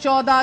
14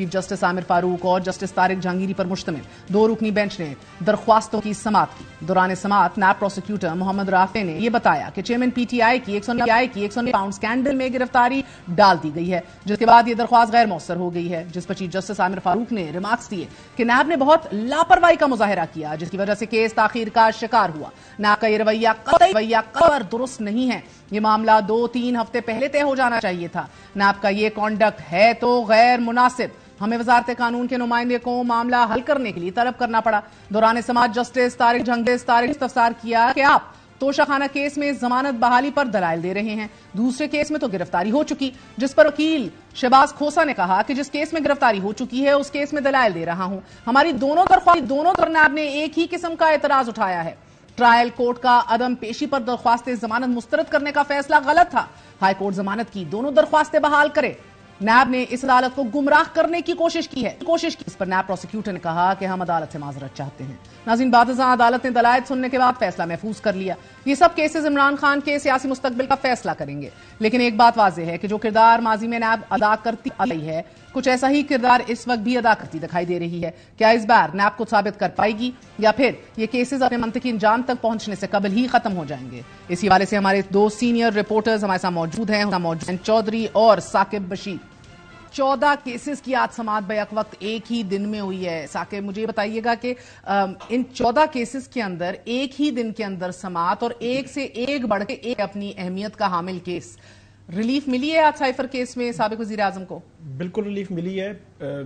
chief justice عامر فاروق اور justice Tariq Jahangiri پر مشتمل 2 رکنی بینچ نے درخواستوں کی سماعت کی۔ دوران سماعت نیب پروسیکیوٹر محمد رافع نے یہ بتایا کہ چیئرمین پی ٹی آئی کی 109 پاؤنڈ اسکینڈل میں گرفتاری ڈال دی گئی ہے، جس کے بعد یہ درخواست غیر مؤثر ہو گئی ہے، جس پر چیف جسٹس عامر فاروق نے ریمارکس دیے کہ نیب نے بہت لاپرواہی کا مظاہرہ کیا، جس کی وجہ سے کیس تاخیر کا شکار ہوا۔ نیب کا یہ رویہ قطعی درست نہیں ہے، یہ معاملہ 2-3 ہفتے پہلے طے ہو جانا چاہیے تھا۔ نیب کا یہ کنڈکٹ ہے تو غیر مناسب، ہمیں وزارت قانون کے نمائندے کو معاملہ حل کرنے کے لیے طلب کرنا پڑا۔ دوران سماعت جسٹس طارق جہانگیری استفسار کیا کہ آپ توشہ خانہ کیس میں ضمانت بحالی پر دلائل دے رہے ہیں، دوسرے کیس میں تو گرفتاری ہو چکی، جس پر وکیل شہباز کھوسا نے کہا کہ جس کیس میں گرفتاری ہو چکی ہے اس کیس میں دلائل دے رہا ہوں۔ ہماری دونوں طرف نیب نے ایک ہی قسم کا اعتراض اٹھایا ہے۔ ٹرائل کورٹ کا عدم پیشی پر درخواست ضمانت مسترد کرنے کا فیصلہ غلط تھا، ہائی کورٹ ضمانت کی دونوں درخواستیں بحال کرے۔ نیب نے اس عدالت کو گمراہ کرنے کی کوشش کی۔ اس پر نیب پروسیکیوٹر نے کہا کہ ہم عدالت سے معذرت چاہتے ہیں۔ ناظرین، بعدازاں عدالت نے دلائل سننے کے بعد فیصلہ محفوظ کر لیا۔ یہ سب کیسز عمران خان کے سیاسی مستقبل کا فیصلہ کریں گے، لیکن ایک بات واضح ہے کہ جو کردار ماضی میں نیب ادا کرتی آئی ہے، کچھ ایسا ہی کردار اس وقت بھی ادا کرتی دکھائی دے رہی ہے۔ کیا اس بار نیب کو ثابت کر پائے گی یا پھر یہ کیسز اپنے منطقی انجام تک پہنچنے سے قبل ہی ختم ہو جائیں گے؟ اسی حوالے سے ہمارے 2 سینئر رپورٹرز ہمارے ساتھ موجود ہیں، چودھری اور ثاقب بشیر۔ 14 کیسز کی آج سماعت بیک وقت ایک ہی دن میں ہوئی ہے۔ ثاقب، مجھے بتائیے گا کہ ان 14 کیسز کے اندر ایک ہی دن کے اندر سماعت اور ایک سے ایک بڑھ کے ایک اپنی اہمیت کا حامل کیس، ریلیف ملی ہے آج سائفر کیس میں سابق وزیر اعظم کو؟ بالکل ریلیف ملی ہے۔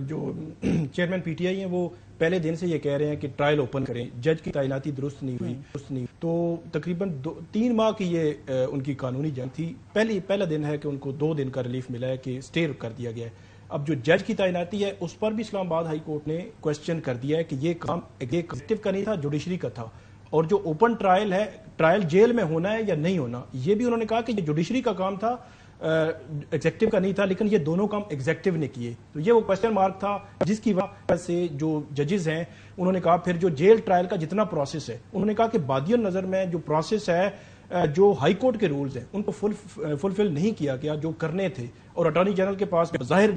جو چیئرمین پی ٹی آئی ہیں وہ پہلے دن سے یہ کہہ رہے ہیں کہ ٹرائل اوپن کریں، جج کی تعیناتی درست نہیں ہوئی، تو تقریباً 3 ماہ کی یہ ان کی قانونی جنگ تھی۔ پہلا دن ہے کہ ان کو 2 دن کا ریلیف ملا ہے کہ اسٹے کر دیا گیا ہے۔ اب جو جج کی تعیناتی ہے اس پر بھی اسلام آباد ہائی کورٹ نے کوشچن کر دیا ہے کہ یہ کام ایگزیکٹو کا نہیں تھا، جوڈیشری کا تھا، اور جو اوپن ٹرائل ہے، ٹرائل جیل میں ہونا ہے یا نہیں ہونا، یہ بھی انہوں نے کہا کہ یہ جوڈیشری کا کام تھا، ایگزیکٹو کا نہیں تھا، لیکن یہ دونوں کام ایگزیکٹو نے کیے۔ تو یہ وہ کوشچن مارک تھا جس کی وجہ سے جو ججز ہیں انہوں نے کہا پھر جو جیل ٹرائل کا جتنا پروسیس ہے، انہوں نے کہا کہ بادی النظر میں جو پروسیس ہے، جو ہائی کورٹ کے رولز ہیں ان کو فلفل نہیں کیا گیا جو کرنے تھے، اور اٹارنی جنرل کے پاس ظاہر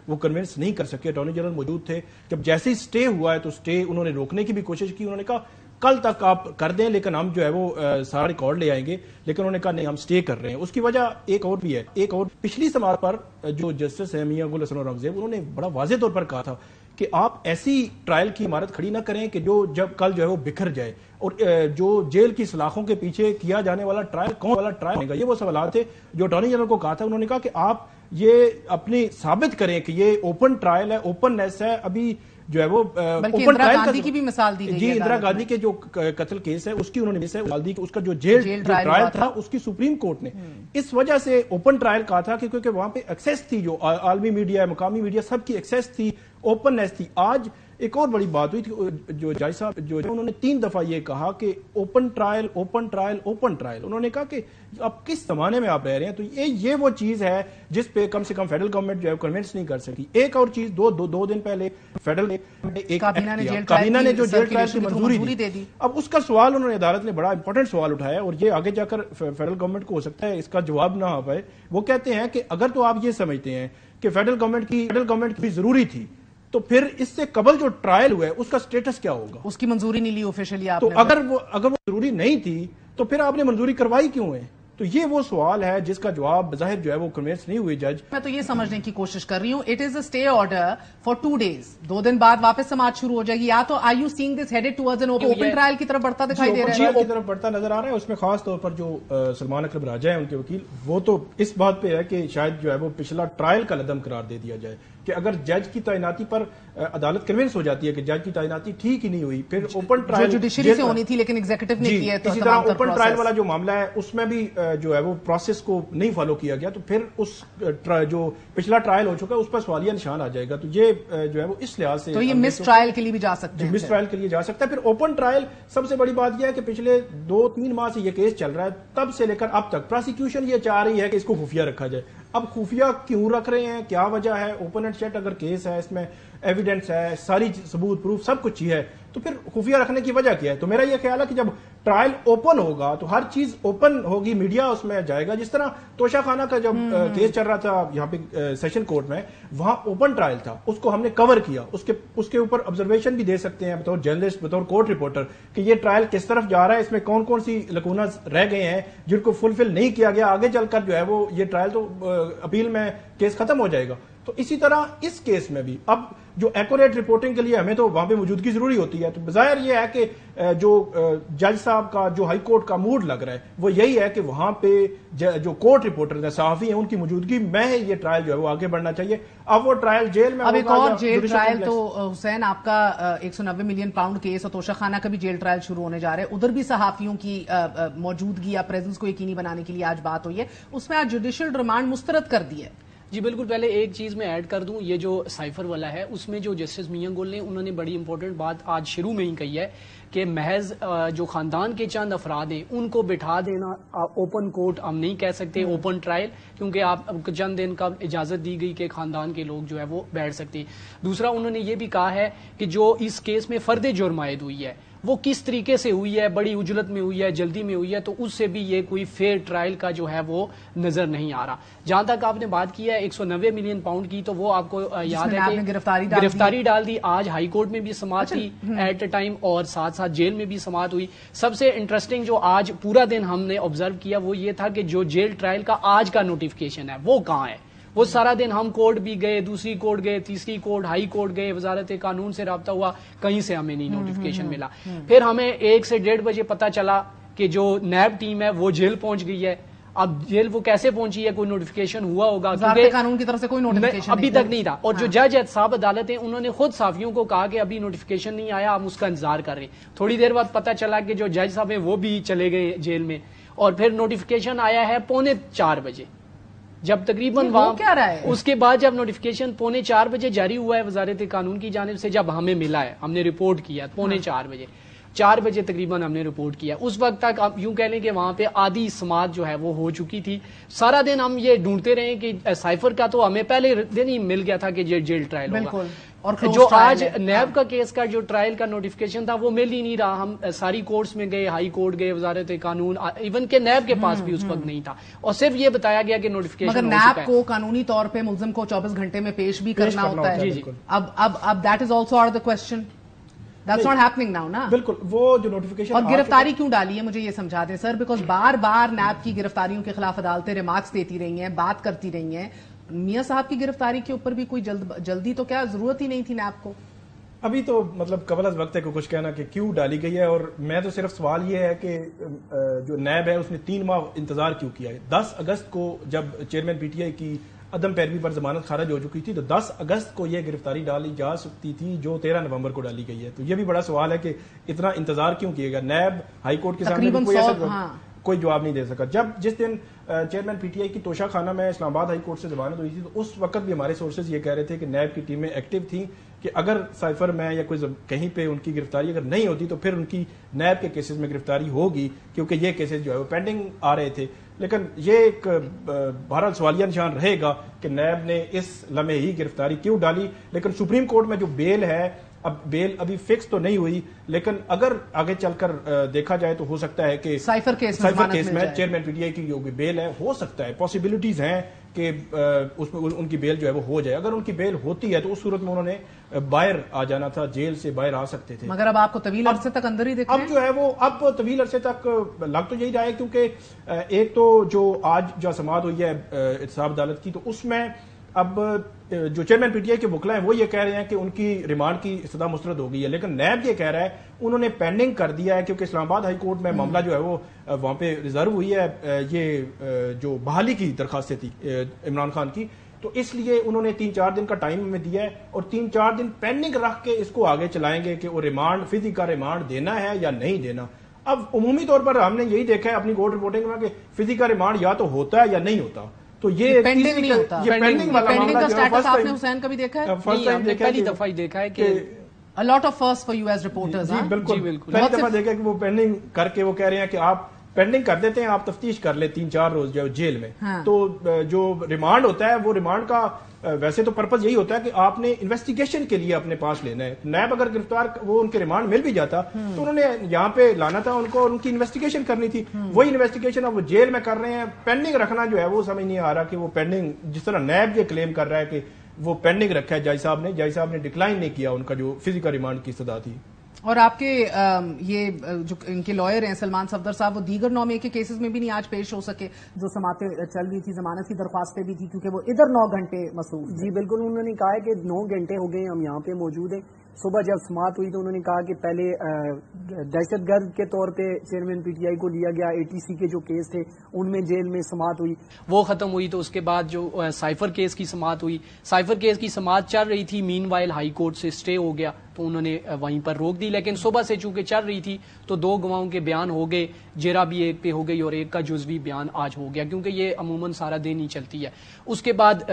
وہ کنونس نہیں کر سکے۔ اٹارنی جنرل موجود تھے، جب جیسے ہی سٹے ہوا ہے تو سٹے انہوں نے روکنے کی بھی کوشش کی، انہوں نے کہا کل تک آپ کر دیں لیکن ہم جو ہے وہ سارا ریکارڈ لے آئیں گے، لیکن انہوں نے کہا نہیں ہم سٹے کر رہے ہیں۔ اس کی وجہ ایک اور بھی ہے، ایک اور پچھلی سماعت پر جو جسٹس ہیں میاں گل حسن اورنگزیب، انہوں نے بڑا واضح طور پر کہا تھا کہ آپ ایسی ٹرائل کی عمارت کھڑی نہ کریں کہ جو جب کل جو ہے وہ بکھر جائے، اور جو جیل کی سلاخوں کے پیچھے کیا جانے والا ٹرائل کون والا ٹرائل ہوگا، یہ وہ سوالات تھے جو اٹارنی جنرل کو کہا تھا۔ انہوں نے کہا کہ آپ یہ اپنی ثابت کریں کہ یہ اوپن ٹرائل ہے، اوپن نیس ہے، ابھی جو ہے وہ اوپن ٹرائل کی بھی مثال دی گئی۔ جی، اندرا گاندھی کے جو قتل کیس ہے اس کی انہوں نے مثال دی کہ اس کا جو جیل ٹرائل تھا اس کی سپریم کورٹ نے اس وجہ سے اوپن ٹرائل کہا تھا کہ کیونکہ وہاں پہ ایکسیس تھی، جو عالمی میڈیا، مقامی میڈیا، سب کی ایکسیس تھی، اوپن نیس تھی۔ آج ایک اور بڑی بات ہوئی تھی، جو جج صاحب جو انہوں نے 3 دفعہ یہ کہا کہ open trial, open trial, open trial. انہوں نے کہا کہ اب کس زمانے میں آپ رہ رہے ہیں، تو یہ وہ چیز ہے جس پہ کم سے کم فیڈرل گورنمنٹ جو ہے کنونس نہیں کر سکی۔ ایک اور چیز، دو دن پہلے فیڈرل کابینہ نے جو جیل ٹرائل کی منظوری دے دی، اب اس کا سوال انہوں نے عدالت نے بڑا امپورٹنٹ سوال اٹھایا، اور یہ آگے جا کر فیڈرل گورنمنٹ کو ہو سکتا ہے اس کا جواب نہ آ پائے۔ وہ کہتے ہیں کہ اگر تو آپ یہ سمجھتے ہیں کہ فیڈرل گورنمنٹ کی ضروری تھی، تو پھر اس سے قبل جو ٹرائل ہوا ہے اس کا سٹیٹس کیا ہوگا؟ اس کی منظوری نہیں لی آفیشلی آپ نے، تو اگر وہ ضروری نہیں تھی تو پھر آپ نے منظوری کروائی کیوں ہے؟ تو یہ وہ سوال ہے جس کا جواب بظاہر جو ہے وہ کنوینس نہیں ہوئی جج۔ میں تو یہ سمجھنے کی کوشش کر رہی ہوں، it is a stay order for 2 days، 2 دن بعد واپس سماعت شروع ہو جائے گی، یا تو are you seeing this headed towards an open trial کی طرف بڑھتا دکھائی دے رہا ہے؟ کی طرف بڑھتا نظر آ رہا ہے۔ اس میں خاص طور پر جو سلمان اکرم راجہ ہیں ان کے وکیل، وہ تو اس بات پہ ہے کہ شاید جو ہے وہ پچھلا ٹرائل کا لدم قرار دے دیا جائے، کہ اگر جج کی تعیناتی پر عدالت کنونس ہو جاتی ہے کہ جج کی تعیناتی ٹھیک ہی نہیں ہوئی، پھر اوپن ٹرائل جو جوڈیشری سے ہونی تھی لیکن ایگزیکٹو نے کی ہے، اسی طرح اوپن ٹرائل والا جو معاملہ ہے اس میں بھی جو ہے وہ پروسیس کو نہیں فالو کیا گیا، تو پھر اس جو پچھلا ٹرائل ہو چکا ہے اس پر سوالیہ نشان آ جائے گا۔ تو یہ جو ہے وہ اس لحاظ سے، تو یہ مس ٹرائل کے لیے بھی جا سکتا ہے، مس ٹرائل کے لیے جا سکتا ہے۔ پھر اوپن ٹرائل سب سے بڑی بات یہ ہے کہ پچھلے 2-3 ماہ سے یہ کیس چل رہا ہے، تب سے لے کر اب تک پروسیکیوشن یہ چاہ رہی ہے کہ اس کو خفیہ رکھا جائے۔ اب خفیہ کیوں رکھ رہے ہیں، کیا وجہ ہے؟ اوپن اینڈ شٹ اگر کیس ہے، اس میں ایویڈنس ہے، ساری ثبوت پروف سب کچھ ہی ہے، تو پھر خفیہ رکھنے کی وجہ کیا ہے؟ تو میرا یہ خیال ہے کہ جب ٹرائل اوپن ہوگا تو ہر چیز اوپن ہوگی, میڈیا اس میں جائے گا. جس طرح توشہ خانہ کا جب کیس چل رہا تھا یہاں پہ سیشن کورٹ میں, وہاں اوپن ٹرائل تھا, اس کو ہم نے کور کیا, اس کے اوپر آبزرویشن بھی دے سکتے ہیں بطور جرنلسٹ, بطور کورٹ رپورٹر, کہ یہ ٹرائل کس طرف جا رہا ہے, اس میں کون کون سی لکونز رہ گئے ہیں جن کو فلفل نہیں کیا گیا, آگے چل کر جو ہے وہ یہ ٹرائل تو اپیل میں کیس ختم ہو جائے گا. تو اسی طرح اس کیس میں بھی اب جو ایکوریٹ رپورٹنگ کے لیے ہمیں تو وہاں پہ موجودگی ضروری ہوتی ہے. تو بظاہر یہ ہے کہ جو جج صاحب کا جو ہائی کورٹ کا موڈ لگ رہا ہے وہ یہی ہے کہ وہاں پہ جو کورٹ رپورٹر ہیں, صحافی ہیں, ان کی موجودگی میں یہ ٹرائل جو ہے وہ آگے بڑھنا چاہیے. اب وہ ٹرائل جیل میں, اب ایک اور جیل ٹرائل تو حسین آپ کا 190 ملین پاؤنڈ کیس اور توشہ خانہ کا بھی جیل ٹرائل شروع ہونے جا رہا ہے. ادھر بھی صحافیوں کی موجودگی یا پریزنس کو یقینی بنانے کے لیے آج بات ہوئی ہے, اس میں آج جوڈیشل ریمانڈ مسترد کر دی ہے. جی بالکل, پہلے ایک چیز میں ایڈ کر دوں, یہ جو سائفر والا ہے اس میں جو جسٹس میاں گل نے انہوں نے بڑی امپورٹنٹ بات آج شروع میں ہی کہی ہے کہ محض جو خاندان کے چند افراد ہیں ان کو بٹھا دینا اوپن کورٹ ہم نہیں کہہ سکتے, اوپن ٹرائل, کیونکہ آپ چند دن کا اجازت دی گئی کہ خاندان کے لوگ جو ہے وہ بیٹھ سکتے ہیں. دوسرا انہوں نے یہ بھی کہا ہے کہ جو اس کیس میں فرد جرم عائد ہوئی ہے وہ کس طریقے سے ہوئی ہے, بڑی اجلت میں ہوئی ہے, جلدی میں ہوئی ہے, تو اس سے بھی یہ کوئی فیئر ٹرائل کا جو ہے وہ نظر نہیں آ رہا. جہاں تک آپ نے بات کی ہے 190 ملین پاؤنڈ کی, تو وہ آپ کو یاد ہے کہ گرفتاری ڈال دی. آج ہائی کورٹ میں بھی سماعت تھی ایٹ اے ٹائم, اور ساتھ ساتھ جیل میں بھی سماعت ہوئی. سب سے انٹرسٹنگ جو آج پورا دن ہم نے آبزرو کیا وہ یہ تھا کہ جو جیل ٹرائل کا آج کا نوٹیفیکیشن ہے وہ کہاں ہے. وہ سارا دن ہم کورٹ بھی گئے, دوسری کورٹ گئے, تیسری کورٹ, ہائی کورٹ گئے, وزارت قانون سے رابطہ ہوا, کہیں سے ہمیں نہیں نوٹیفیکیشن ملا. پھر ہمیں 1 سے 1:30 بجے پتا چلا کہ جو نیب ٹیم ہے وہ جیل پہنچ گئی ہے. اب جیل وہ کیسے پہنچی ہے, کوئی نوٹیفیکیشن ہوا ہوگا, وزارت قانون کی طرف سے کوئی نوٹیفیکیشن ابھی تک نہیں تھا. اور جو جج صاحب عدالت ہیں انہوں نے خود صحافیوں کو کہا کہ ابھی نوٹیفیکیشن نہیں آیا, ہم اس کا انتظار کر رہے ہیں. تھوڑی دیر بعد پتا چلا کہ جو جج صاحب ہیں وہ بھی چلے گئے جیل میں, اور پھر نوٹیفیکیشن آیا ہے 3:45 بجے. جب تقریباً اس کے بعد جب نوٹیفیکیشن 3:45 بجے جاری ہوا ہے وزارت قانون کی جانب سے, جب ہمیں ملا ہے, ہم نے رپورٹ کیا 3:45 بجے, 4 بجے تقریباً ہم نے رپورٹ کیا. اس وقت تک آپ یوں کہہ لیں کہ وہاں پہ آدھی سماعت جو ہے وہ ہو چکی تھی. سارا دن ہم یہ ڈھونڈتے رہے کہ سائفر کا تو ہمیں پہلے دن ہی مل گیا تھا کہ جیل ٹرائل ہوگا, اور جو آج نیب کا کیس کا جو ٹرائل کا نوٹیفیکیشن تھا وہ مل ہی نہیں رہا. ہم ساری کورٹس میں گئے, ہائی کورٹ گئے, وزارت قانون, ایون کہ نیب کے پاس بھی اس وقت نہیں تھا, اور صرف یہ بتایا گیا کہ نوٹیفیکیشن. مگر نیب کو قانونی طور پہ ملزم کو 24 گھنٹے میں پیش بھی کرنا ہوتا ہے. اب that is also out of the question. That's not happening now, نا. بالکل, وہ جو نوٹیفیکیشن. اور گرفتاری کیوں ڈالی ہے مجھے یہ سمجھا دیں سر, بیکاز بار بار نیب کی گرفتاریوں کے خلاف عدالتیں ریمارکس دیتی رہی ہیں, بات کرتی رہی ہیں. میاں صاحب کی گرفتاری کے اوپر بھی کوئی جلدی تو کیا ضرورت ہی نہیں تھی نیب کو. ابھی تو مطلب قبل از وقت ہے کچھ کہنا کہ کیوں ڈالی گئی ہے, اور میں تو صرف سوال یہ ہے کہ جو نیب ہے اس نے 3 ماہ انتظار کیوں کیا ہے. 10 اگست کو جب چیئرمین پی ٹی آئی کی عدم پیروی پر ضمانت خارج ہو چکی تھی تو 10 اگست کو یہ گرفتاری ڈالی جا سکتی تھی, جو 13 نومبر کو ڈالی گئی ہے. تو یہ بھی بڑا سوال ہے کہ اتنا انتظار کیوں کیے گا. نیب ہائی کورٹ کے سامنے کوئی جواب نہیں دے سکا. جس دن چیئرمین پی ٹی آئی کی توشہ خانہ میں اسلام آباد ہائی کورٹ سے ضمانت ہوئی تھی تو اس وقت بھی ہمارے سورسز یہ کہہ رہے تھے کہ نیب کی ٹیمیں ایکٹیو تھیں کہ اگر سائفر میں یا کوئی کہیں پہ ان کی گرفتاری اگر نہیں ہوتی تو پھر ان کی نیب کے کیسز میں گرفتاری ہوگی, کیونکہ یہ کیسز جو ہے وہ پینڈنگ آ رہے تھے. لیکن یہ ایک بہرحال سوالیہ نشان رہے گا کہ نیب نے اس لمحے ہی گرفتاری کیوں ڈالی. لیکن سپریم کورٹ میں جو بیل ہے, اب بیل ابھی فکس تو نہیں ہوئی, لیکن اگر آگے چل کر دیکھا جائے تو ہو سکتا ہے کہ سائفر کیس میں چیئرمین پی ٹی آئی کی جو بیل ہے, ہو سکتا ہے, پاسبلٹیز ہیں کہ اس میں ان کی بیل جو ہے وہ ہو جائے. اگر ان کی بیل ہوتی ہے تو اس صورت میں انہوں نے باہر آ جانا تھا, جیل سے باہر آ سکتے تھے. مگر اب آپ کو طویل عرصے تک اندر ہی دیکھنا اب جو ہے وہ اب طویل عرصے تک لگ تو یہی رہا ہے, کیونکہ ایک تو جو آج جو سماعت ہوئی ہے احتساب عدالت کی, تو اس میں اب جو چیئرمین پی ٹی آئی کے وکلا ہیں وہ یہ کہہ رہے ہیں کہ ان کی ریمانڈ کی استدعا مسترد ہو گئی ہے, لیکن نیب یہ کہہ رہا ہے انہوں نے پینڈنگ کر دیا ہے کیونکہ اسلام آباد ہائی کورٹ میں معاملہ جو ہے وہ وہاں پہ ریزرو ہوئی ہے, یہ جو بحالی کی درخواستیں تھی عمران خان کی, تو اس لیے انہوں نے 3-4 دن کا ٹائم ہمیں دیا ہے اور 3-4 دن پینڈنگ رکھ کے اس کو آگے چلائیں گے کہ وہ ریمانڈ فزیکل ریمانڈ دینا ہے یا نہیں دینا. اب عمومی طور پر ہم نے یہی دیکھا ہے اپنی کورٹ رپورٹنگ میں کہ فزیکل ریمانڈ یا تو ہوتا ہے یا نہیں ہوتا. تو یہ پینڈنگ نہیں ہوتا, یہ پینڈنگ والا معاملہ کا سٹیٹس آپ نے حسین کا بھی دیکھا ہے, پہلی دفعہ ہی دیکھا ہے کہ a lot of first for you as reporters. جی بالکل, پہلی دفعہ دیکھا کہ وہ پینڈنگ کر کے وہ کہہ رہے ہیں کہ آپ پینڈنگ کر دیتے ہیں, آپ تفتیش کر لیں 3-4 روز جو جیل میں, تو جو ریمانڈ ہوتا ہے وہ ریمانڈ کا ویسے تو پرپز یہی ہوتا ہے کہ آپ نے انویسٹیگیشن کے لیے اپنے پاس لینا ہے. نیب اگر گرفتار وہ ان کے ریمانڈ مل بھی جاتا تو انہوں نے یہاں پہ لانا تھا ان کو, ان کی انویسٹیگیشن کرنی تھی. وہی انویسٹیگیشن اب وہ جیل میں کر رہے ہیں. پینڈنگ رکھنا جو ہے وہ سمجھ نہیں آ رہا کہ وہ پینڈنگ, جس طرح نیب یہ کلیم کر رہا ہے کہ وہ پینڈنگ رکھا ہے جج صاحب نے ڈکلائن نہیں کیا ان کا جو فزیکل ریمانڈ کی استدعا تھی. اور آپ کے یہ جو ان کے لائر ہیں سلمان صفدر صاحب, وہ دیگر 9 مئی کے کیسز میں بھی نہیں آج پیش ہو سکے جو سماعتیں چل رہی تھی, ضمانت کی درخواستیں بھی تھی کیونکہ وہ ادھر 9 گھنٹے مصروف. جی بالکل, انہوں نے کہا ہے کہ 9 گھنٹے ہو گئے ہم یہاں پہ موجود ہیں. صبح جب سماعت ہوئی تو انہوں نے کہا کہ پہلے دہشت گرد کے طور پہ چیئرمین پی ٹی آئی کو لیا گیا, اے ٹی سی کے جو کیس تھے ان میں جیل میں سماعت ہوئی, وہ ختم ہوئی. تو اس کے بعد جو سائفر کیس کی سماعت ہوئی, سائفر کیس کی سماعت چل رہی تھی, مین وائل ہائی کورٹ سے اسٹے ہو گیا تو انہوں نے وہیں پر روک دی. لیکن صبح سے چونکہ چل رہی تھی تو 2 گواہوں کے بیان ہو گئے, جیرا بھی ایک پہ ہو گئی اور ایک کا جزوی بیان آج ہو گیا کیونکہ یہ عموماً سارا دن ہی چلتی ہے. اس کے بعد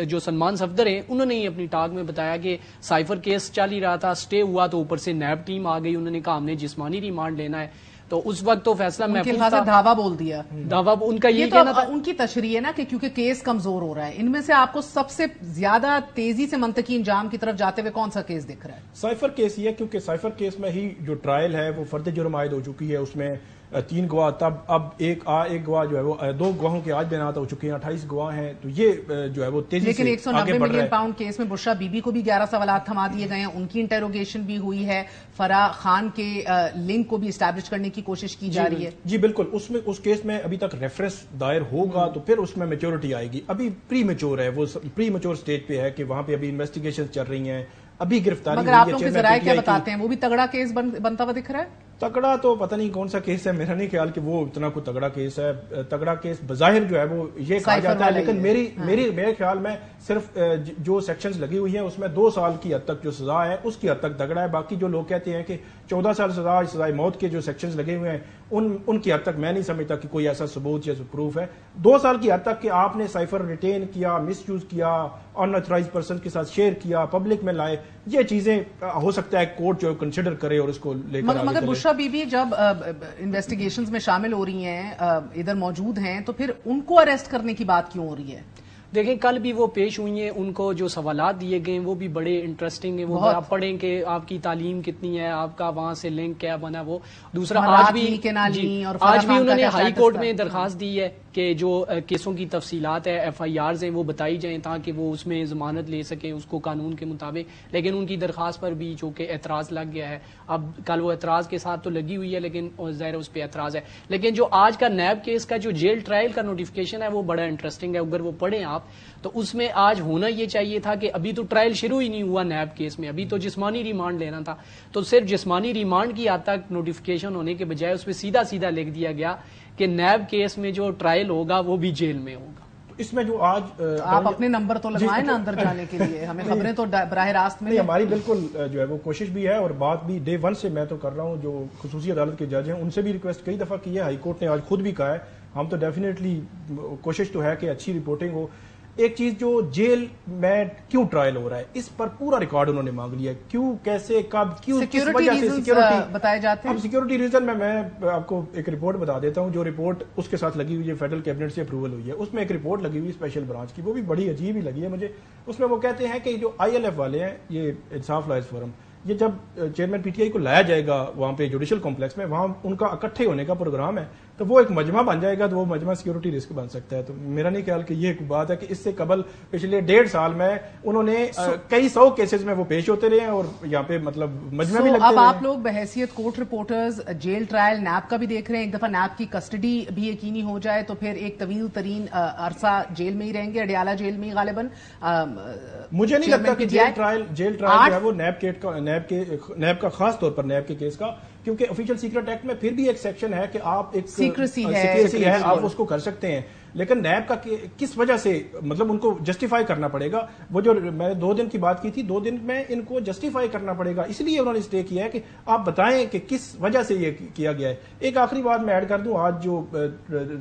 جو سلمان صفدر ہیں انہوں نے ہی اپنی ٹاک میں بتایا کہ سائفر کیس چل ہی رہا تھا, اسٹے ہوا تو اوپر سے نیب ٹیم آ گئی, انہوں نے کہا ہم نے جسمانی ریمانڈ لینا ہے. تو اس وقت تو فیصلہ محفوظ تھا, دھاوا بول دیا. دعویٰ ان کا یہ کہنا تھا, ان کی تشریح ہے نا کہ کیونکہ کیس کمزور ہو رہا ہے. ان میں سے آپ کو سب سے زیادہ تیزی سے منطقی انجام کی طرف جاتے ہوئے کون سا کیس دکھ رہا ہے؟ سائفر کیس یہ ہے کیونکہ سائفر کیس میں ہی جو ٹرائل ہے وہ فرد جرم عائد ہو چکی ہے. اس میں 3 گواہ, تب اب ایک گواہ جو ہے وہ 2 گواہوں کے آج بیانات ہو چکے ہیں, 28 گواہ ہیں. تو یہ جو ہے وہ تیزی سے لیکن 190 ملین پاؤنڈ کیس میں بشرا بی بی کو بھی 11 سوالات تھما دیے گئے ہیں, ان کی انٹروگیشن بھی ہوئی ہے, فرح خان کے لنک کو بھی اسٹیبلش کرنے کی کوشش کی جا رہی ہے. جی بالکل, اس کیس میں ابھی تک ریفرنس دائر ہوگا تو پھر اس میں میچورٹی آئے گی. ابھی پری میچور ہے, وہ پری میچور سٹیج پہ ہے کہ وہاں پہ ابھی انویسٹیگیشن چل رہی ہیں, ابھی گرفتاری. مگر آپ لوگوں کے ذرائع کیا بتاتے ہیں, وہ بھی تگڑا کیس بنتا ہوا دکھ رہا ہے؟ تگڑا تو پتہ نہیں کون سا کیس ہے, میرا نہیں خیال کہ وہ اتنا کوئی تگڑا کیس ہے. تگڑا کیس بظاہر جو ہے وہ یہ کہا جاتا ہے, لیکن میرے خیال میں صرف جو سیکشنز لگی ہوئی ہیں اس میں 2 سال کی حد تک جو سزا ہے اس کی حد تک تگڑا ہے. باقی جو لوگ کہتے ہیں کہ 14 سال سزائے موت کے جو سیکشنز لگے ہوئے ہیں ان کی حد تک میں نہیں سمجھتا کہ کوئی ایسا ثبوت یا پروف ہے. 2 سال کی حد تک کہ آپ نے سائفر ریٹین کیا, مس یوز کیا, ان آتھرائزڈ پرسن کے ساتھ شیئر کیا, پبلک میں لائے, یہ چیزیں ہو سکتا ہے کورٹ جو کنسیڈر کرے اور اس کو لے کر. مگر بشرا بی بی جب انویسٹیگیشنز میں شامل ہو رہی ہیں, ادھر موجود ہیں, تو پھر ان کو اریسٹ کرنے کی بات کیوں ہو رہی ہے؟ دیکھیں کل بھی وہ پیش ہوئی ہیں, ان کو جو سوالات دیے گئے ہیں وہ بھی بڑے انٹرسٹنگ ہیں. وہ آپ پڑھیں کہ آپ کی تعلیم کتنی ہے, آپ کا وہاں سے لنک کیا بنا. وہ دوسرا آج بھی انہوں نے ہائی کورٹ میں درخواست دی ہے کہ جو کیسوں کی تفصیلات ہے, ایف آئی آرز ہیں, وہ بتائی جائیں تاکہ وہ اس میں ضمانت لے سکیں اس کو قانون کے مطابق. لیکن ان کی درخواست پر بھی چونکہ اعتراض لگ گیا ہے. اب کل وہ اعتراض کے ساتھ تو لگی ہوئی ہے لیکن ظاہر اس پہ اعتراض ہے. لیکن جو آج کا نیب کیس کا جو جیل ٹرائل کا نوٹیفکیشن ہے وہ بڑا انٹرسٹنگ ہے. اگر وہ پڑھیں آپ تو اس میں آج ہونا یہ چاہیے تھا کہ ابھی تو ٹرائل شروع ہی نہیں ہوا نیب کیس میں, ابھی تو جسمانی ریمانڈ لینا تھا. تو صرف جسمانی ریمانڈ کی حد تک نوٹیفکیشن ہونے کے بجائے اس پہ سیدھا لکھ دیا گیا کہ نیب کیس میں جو ٹرائل ہوگا وہ بھی جیل میں ہوگا. اس میں جو آج آپ اپنے نمبر تو لگوائیں نا اندر جانے کے لیے, ہمیں خبریں تو براہ راست میں. ہماری بالکل جو ہے وہ کوشش بھی ہے, اور بات بھی ڈے 1 سے میں تو کر رہا ہوں. جو خصوصی عدالت کے جج ہیں ان سے بھی ریکویسٹ کئی دفعہ کی ہے, ہائی کورٹ نے آج خود بھی کہا ہے. ہم تو ڈیفینیٹلی کوشش تو ہے کہ اچھی رپورٹنگ ہو. ایک چیز جو جیل میں کیوں ٹرائل ہو رہا ہے اس پر پورا ریکارڈ انہوں نے مانگ لیا, کیوں, کیسے, کب, کیوں, کس وجہ سے. سیکیورٹی بتائے جاتے ہیں. اب سیکیورٹی ریزن میں آپ کو ایک رپورٹ بتا دیتا ہوں. جو رپورٹ اس کے ساتھ لگی ہوئی ہے, فیڈرل کیبنٹ سے اپروول ہوئی ہے, اس میں ایک رپورٹ لگی ہوئی اسپیشل برانچ کی, وہ بھی بڑی عجیب ہی لگی ہے مجھے. اس میں وہ کہتے ہیں کہ جو ILF والے ہیں, یہ انصاف لائرز فورم, یہ جب چیئرمین پی ٹی آئی کو لایا جائے گا وہاں پہ جوڈیشل کمپلیکس میں, وہاں ان کا اکٹھے ہونے کا پروگرام ہے, تو وہ ایک مجمع بن جائے گا, تو وہ مجمع سیکیورٹی رسک بن سکتا ہے. تو میرا نہیں خیال کہ یہ ایک بات ہے کہ اس سے قبل پچھلے 1.5 سال میں انہوں نے کئی 100 کیسز میں وہ پیش ہوتے رہے ہیں اور یہاں پہ مطلب مجمع بھی لگتے ہیں. اب آپ لوگ بحیثیت court reporters jail trial NAB کا بھی دیکھ رہے ہیں. ایک دفعہ نیب کی کسٹڈی بھی یقینی ہو جائے تو پھر ایک طویل ترین عرصہ جیل میں ہی رہیں گے, اڈیالہ جیل میں ہی غالباً. مجھے نہیں لگتا کہ جیل ٹرائل جو ہے وہ نیب کا خاص طور پر نیب کے کیس کا, کیونکہ آفیشیل سیکرٹ ایکٹ میں پھر بھی ایک سیکشن ہے کہ آپ ایک سیکریسی ہے, آپ اس کو کر سکتے ہیں. لیکن نیب کا کس وجہ سے, مطلب ان کو جسٹیفائی کرنا پڑے گا. وہ جو میں نے 2 دن کی بات کی تھی, 2 دن میں ان کو جسٹیفائی کرنا پڑے گا, اس لیے انہوں نے اسٹے کیا ہے کہ آپ بتائیں کہ کس وجہ سے یہ کیا گیا ہے. ایک آخری بات میں ایڈ کر دوں, آج جو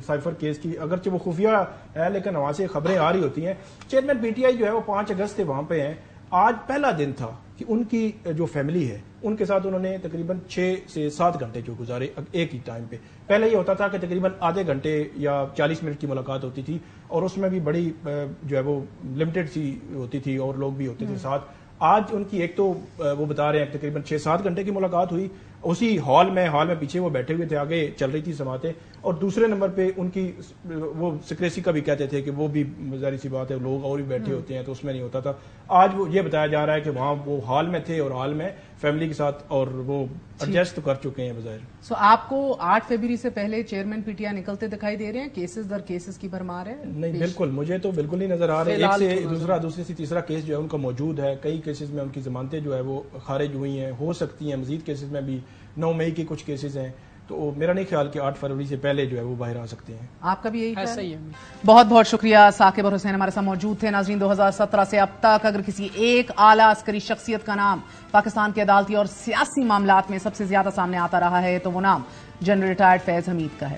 سائفر کیس کی, اگرچہ وہ خفیہ ہے لیکن وہاں سے خبریں آ رہی ہوتی ہیں. چیئرمین PTI جو ہے وہ 5 اگست سے وہاں پہ ہیں. آج پہلا دن تھا کہ ان کی جو فیملی ہے ان کے ساتھ انہوں نے تقریباً 6 سے 7 گھنٹے جو گزارے ایک ہی ٹائم پہ. پہلے یہ ہوتا تھا کہ تقریباً آدھے گھنٹے یا 40 منٹ کی ملاقات ہوتی تھی اور اس میں بھی بڑی جو ہے وہ لمیٹڈ سی ہوتی تھی اور لوگ بھی ہوتے تھے ساتھ. آج ان کی ایک تو وہ بتا رہے ہیں تقریباً 6-7 گھنٹے کی ملاقات ہوئی اسی ہال میں پیچھے وہ بیٹھے ہوئے تھے, آگے چل رہی تھی سماعتیں, اور دوسرے نمبر پہ ان کی وہ سیکریسی کا بھی کہتے تھے کہ وہ بھی ظاہر سی بات ہے لوگ اور بھی بیٹھے ہوتے ہیں تو اس میں نہیں ہوتا تھا. آج وہ یہ بتایا جا رہا ہے کہ وہاں وہ ہال میں تھے اور ہال میں فیملی کے ساتھ اور وہ ایڈجسٹ تو کر چکے ہیں بظاہر. سو آپ کو 8 فروری سے پہلے چیئرمین پی ٹی آئی نکلتے دکھائی دے رہے ہیں, کیسز در کیسز کی بھرمار ہے؟ نہیں بالکل, مجھے تو بالکل نہیں نظر آ رہے. ایک سے دوسرے سے تیسرا کیس جو ہے ان کا موجود ہے. کئی کیسز میں ان کی ضمانتیں جو ہے وہ خارج ہوئی ہیں, ہو سکتی ہیں مزید کیسز میں بھی 9 مئی کے کچھ کیسز ہیں, تو میرا نہیں خیال کہ 8 فروری سے پہلے جو ہے وہ باہر آ سکتے ہیں. آپ کا بھی یہی ایسا ہی ہے. بہت بہت شکریہ ثاقب اور حسین ہمارے ساتھ موجود تھے. ناظرین 2017 سے اب تک اگر کسی ایک اعلیٰ عسکری شخصیت کا نام پاکستان کے عدالتی اور سیاسی معاملات میں سب سے زیادہ سامنے آتا رہا ہے تو وہ نام جنرل ریٹائرڈ فیض حمید کا ہے.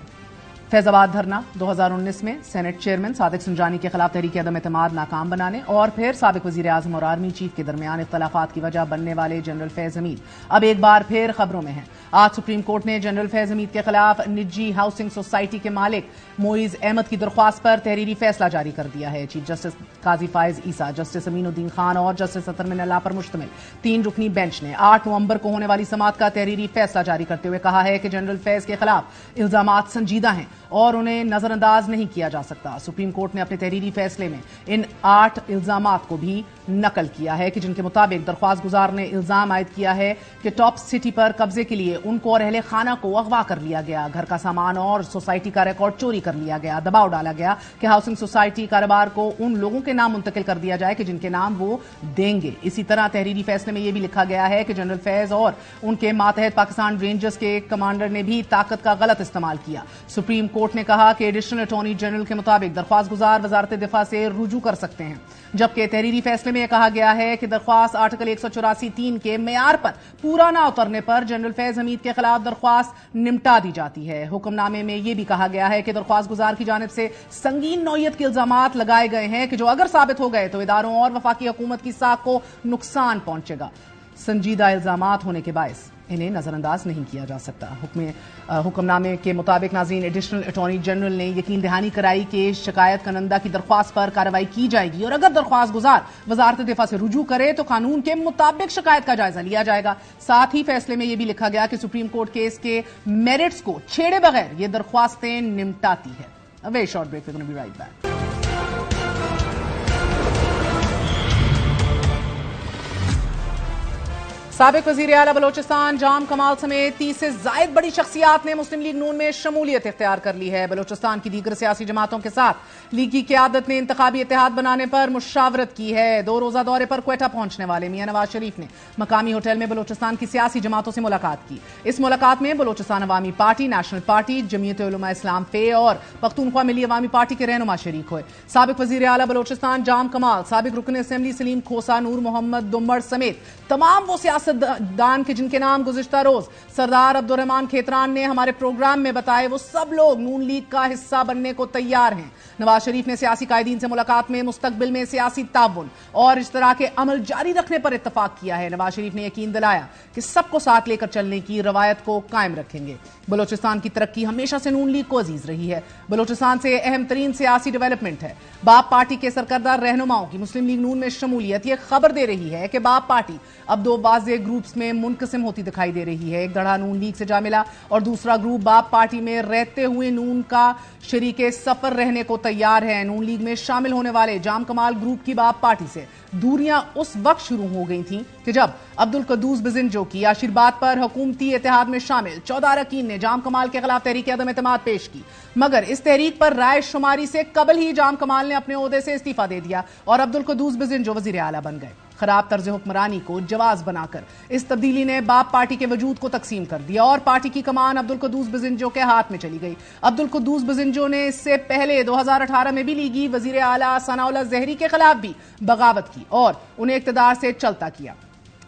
فیض آباد دھرنا 2019 میں سینٹ چیئرمین صادق سنجانی کے خلاف تحریک عدم اعتماد ناکام بنانے اور پھر سابق وزیر اعظم اور آرمی چیف کے درمیان اختلافات کی وجہ بننے والے جنرل فیض حمید اب ایک بار پھر خبروں میں ہیں. آج سپریم کورٹ نے جنرل فیض حمید کے خلاف نجی ہاؤسنگ سوسائٹی کے مالک معیز احمد کی درخواست پر تحریری فیصلہ جاری کر دیا ہے. چیف جسٹس قاضی فائز عیسیٰ, جسٹس امین الدین خان اور جسٹس اطہر من اللہ پر مشتمل 3 رکنی بینچ نے 8 نومبر کو ہونے والی سماعت کا تحریری فیصلہ جاری کرتے ہوئے کہا ہے کہ جنرل فیض کے خلاف الزامات سنجیدہ ہیں اور انہیں نظر انداز نہیں کیا جا سکتا. سپریم کورٹ نے اپنے تحریری فیصلے میں ان 8 الزامات کو بھی نقل کیا ہے کہ جن کے مطابق درخواست گزار نے الزام عائد کیا ہے کہ ٹاپ سٹی پر قبضے کے لیے ان کو اور اہل خانہ کو اغوا کر لیا گیا, گھر کا سامان اور سوسائٹی کا ریکارڈ چوری کر لیا گیا, دباؤ ڈالا گیا کہ ہاؤسنگ سوسائٹی کاروبار کو ان لوگوں کے نام منتقل کر دیا جائے کہ جن کے نام وہ دیں گے. اسی طرح تحریری فیصلے میں یہ بھی لکھا گیا ہے کہ جنرل فیض اور ان کے ماتحت پاکستان رینجرز کے کمانڈر نے بھی طاقت کا غلط استعمال کیا. سپریم کورٹ نے کہا کہ ایڈیشنل اٹارنی جنرل کے مطابق درخواست گزار وزارت دفاع سے رجوع کر سکتے ہیں, جبکہ تحریری فیصلے میں یہ کہا گیا ہے کہ درخواست آرٹیکل 184(3) کے معیار پر پورا نہ اترنے پر جنرل فیض حمید کے خلاف درخواست نمٹا دی جاتی ہے. حکم نامے میں یہ بھی کہا گیا ہے کہ درخواست گزار کی جانب سے سنگین نوعیت کے الزامات لگائے گئے ہیں کہ جو اگر ثابت ہو گئے تو اداروں اور وفاقی حکومت کی ساکھ کو نقصان پہنچے گا. سنجیدہ الزامات ہونے کے باعث انہیں نظر انداز نہیں کیا جا سکتا. حکم نامے کے مطابق ناظرین ایڈیشنل اٹارنی جنرل نے یقین دہانی کرائی کہ شکایت کنندہ کی درخواست پر کارروائی کی جائے گی اور اگر درخواست گزار وزارت دفاع سے رجوع کرے تو قانون کے مطابق شکایت کا جائزہ لیا جائے گا. ساتھ ہی فیصلے میں یہ بھی لکھا گیا کہ سپریم کورٹ کیس کے میرٹس کو چھیڑے بغیر یہ درخواستیں نمٹاتی ہے. A very short break, we're going to be right back. سابق وزیر اعلیٰ بلوچستان جام کمال سمیت 30 سے زائد بڑی شخصیات نے مسلم لیگ نون میں شمولیت اختیار کر لی ہے. بلوچستان کی دیگر سیاسی جماعتوں کے ساتھ لیگ کی قیادت نے انتخابی اتحاد بنانے پر مشاورت کی ہے. 2 روزہ دورے پر کوئٹہ پہنچنے والے میاں نواز شریف نے مقامی ہوٹل میں بلوچستان کی سیاسی جماعتوں سے ملاقات کی. اس ملاقات میں بلوچستان عوامی پارٹی, نیشنل پارٹی, جمعیت علماء اسلام فے اور پختونخوا ملی عوامی پارٹی کے رہنما شریک ہوئے. سابق وزیر اعلیٰ بلوچستان جام کمال, سابق رکن اسمبلی سلیم کھوسا, نور محمد دمڑ سمیت تمام وہ سیاست دان کے جن کے نام گزشتہ روز سردار عبدالرحمان کھیتران نے ہمارے پروگرام میں بتائے, وہ سب لوگ نون لیگ کا حصہ بننے کو تیار ہیں. نواز شریف نے سیاسی قائدین سے ملاقات میں مستقبل میں سیاسی تعاون اور اشتراک عمل جاری رکھنے پر اتفاق کیا ہے. نواز شریف نے یقین دلایا کہ سب کو ساتھ لے کر چلنے کی روایت کو قائم رکھیں گے. بلوچستان کی ترقی ہمیشہ سے نون لیگ کو عزیز رہی ہے. بلوچستان سے اہم ترین سیاسی ڈیولپمنٹ ہے باپ پارٹی کے سرکردہ رہنماؤں کی مسلم لیگ نون میں شمولیت. یہ خبر دے رہی ہے کہ باپ پارٹی اب 2 واضح گروپس میں منقسم ہوتی دکھائی دے رہی ہے. ایک دھڑا نون لیگ سے جا ملا اور دوسرا گروپ باپ پارٹی میں رہتے ہوئے نون کا شریک سفر رہنے کو تیار ہے. نون لیگ میں شامل ہونے والے جام کمال گروپ کی باپ پارٹی سے دوریاں اس وقت شروع ہو گئی تھیں کہ جب عبدالقدوس بزنجو کی آشیرواد پر حکومتی اتحاد میں شامل 14 اراکین نے جام کمال کے خلاف تحریک عدم اعتماد پیش کی, مگر اس تحریک پر رائے شماری سے قبل ہی جام کمال نے اپنے عہدے سے استعفیٰ دے دیا اور عبدالقدوس بزنجو وزیر اعلیٰ بن گئے. خراب طرز حکمرانی کو جواز بنا کر اس تبدیلی نے باپ پارٹی کے وجود کو تقسیم کر دیا اور پارٹی کی کمان عبدالقدوس بزنجو کے ہاتھ میں چلی گئی. عبدالقدوس بزنجو نے اس سے پہلے 2018 میں بھی لیگی وزیر اعلیٰ ثناء اللہ زہری کے خلاف بھی بغاوت کی اور انہیں اقتدار سے چلتا کیا.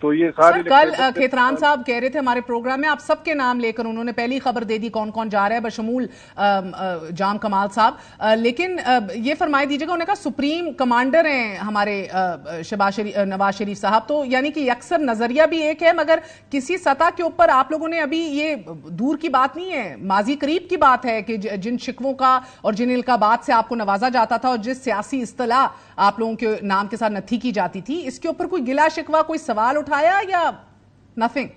تو یہ سارے کل کھیتران صاحب کہہ رہے تھے ہمارے پروگرام میں آپ سب کے نام لے کر انہوں نے پہلی خبر دے دی کون کون جا رہا ہے بشمول جام کمال صاحب، لیکن یہ فرمائی دیجیے گا انہوں نے کہا سپریم کمانڈر ہیں ہمارے نواز شریف صاحب، تو یعنی کہ اکثر نظریہ بھی ایک ہے مگر کسی سطح کے اوپر آپ لوگوں نے ابھی یہ دور کی بات نہیں ہے، ماضی قریب کی بات ہے کہ جن شکووں کا اور جن القابات سے آپ کو نوازا جاتا تھا اور جس سیاسی اصطلاح آپ لوگوں کے نام کے ساتھ نتھی کی جاتی تھی، اس کے اوپر کوئی گلا شکوہ کوئی سوال اٹھایا یا نتھنگ؟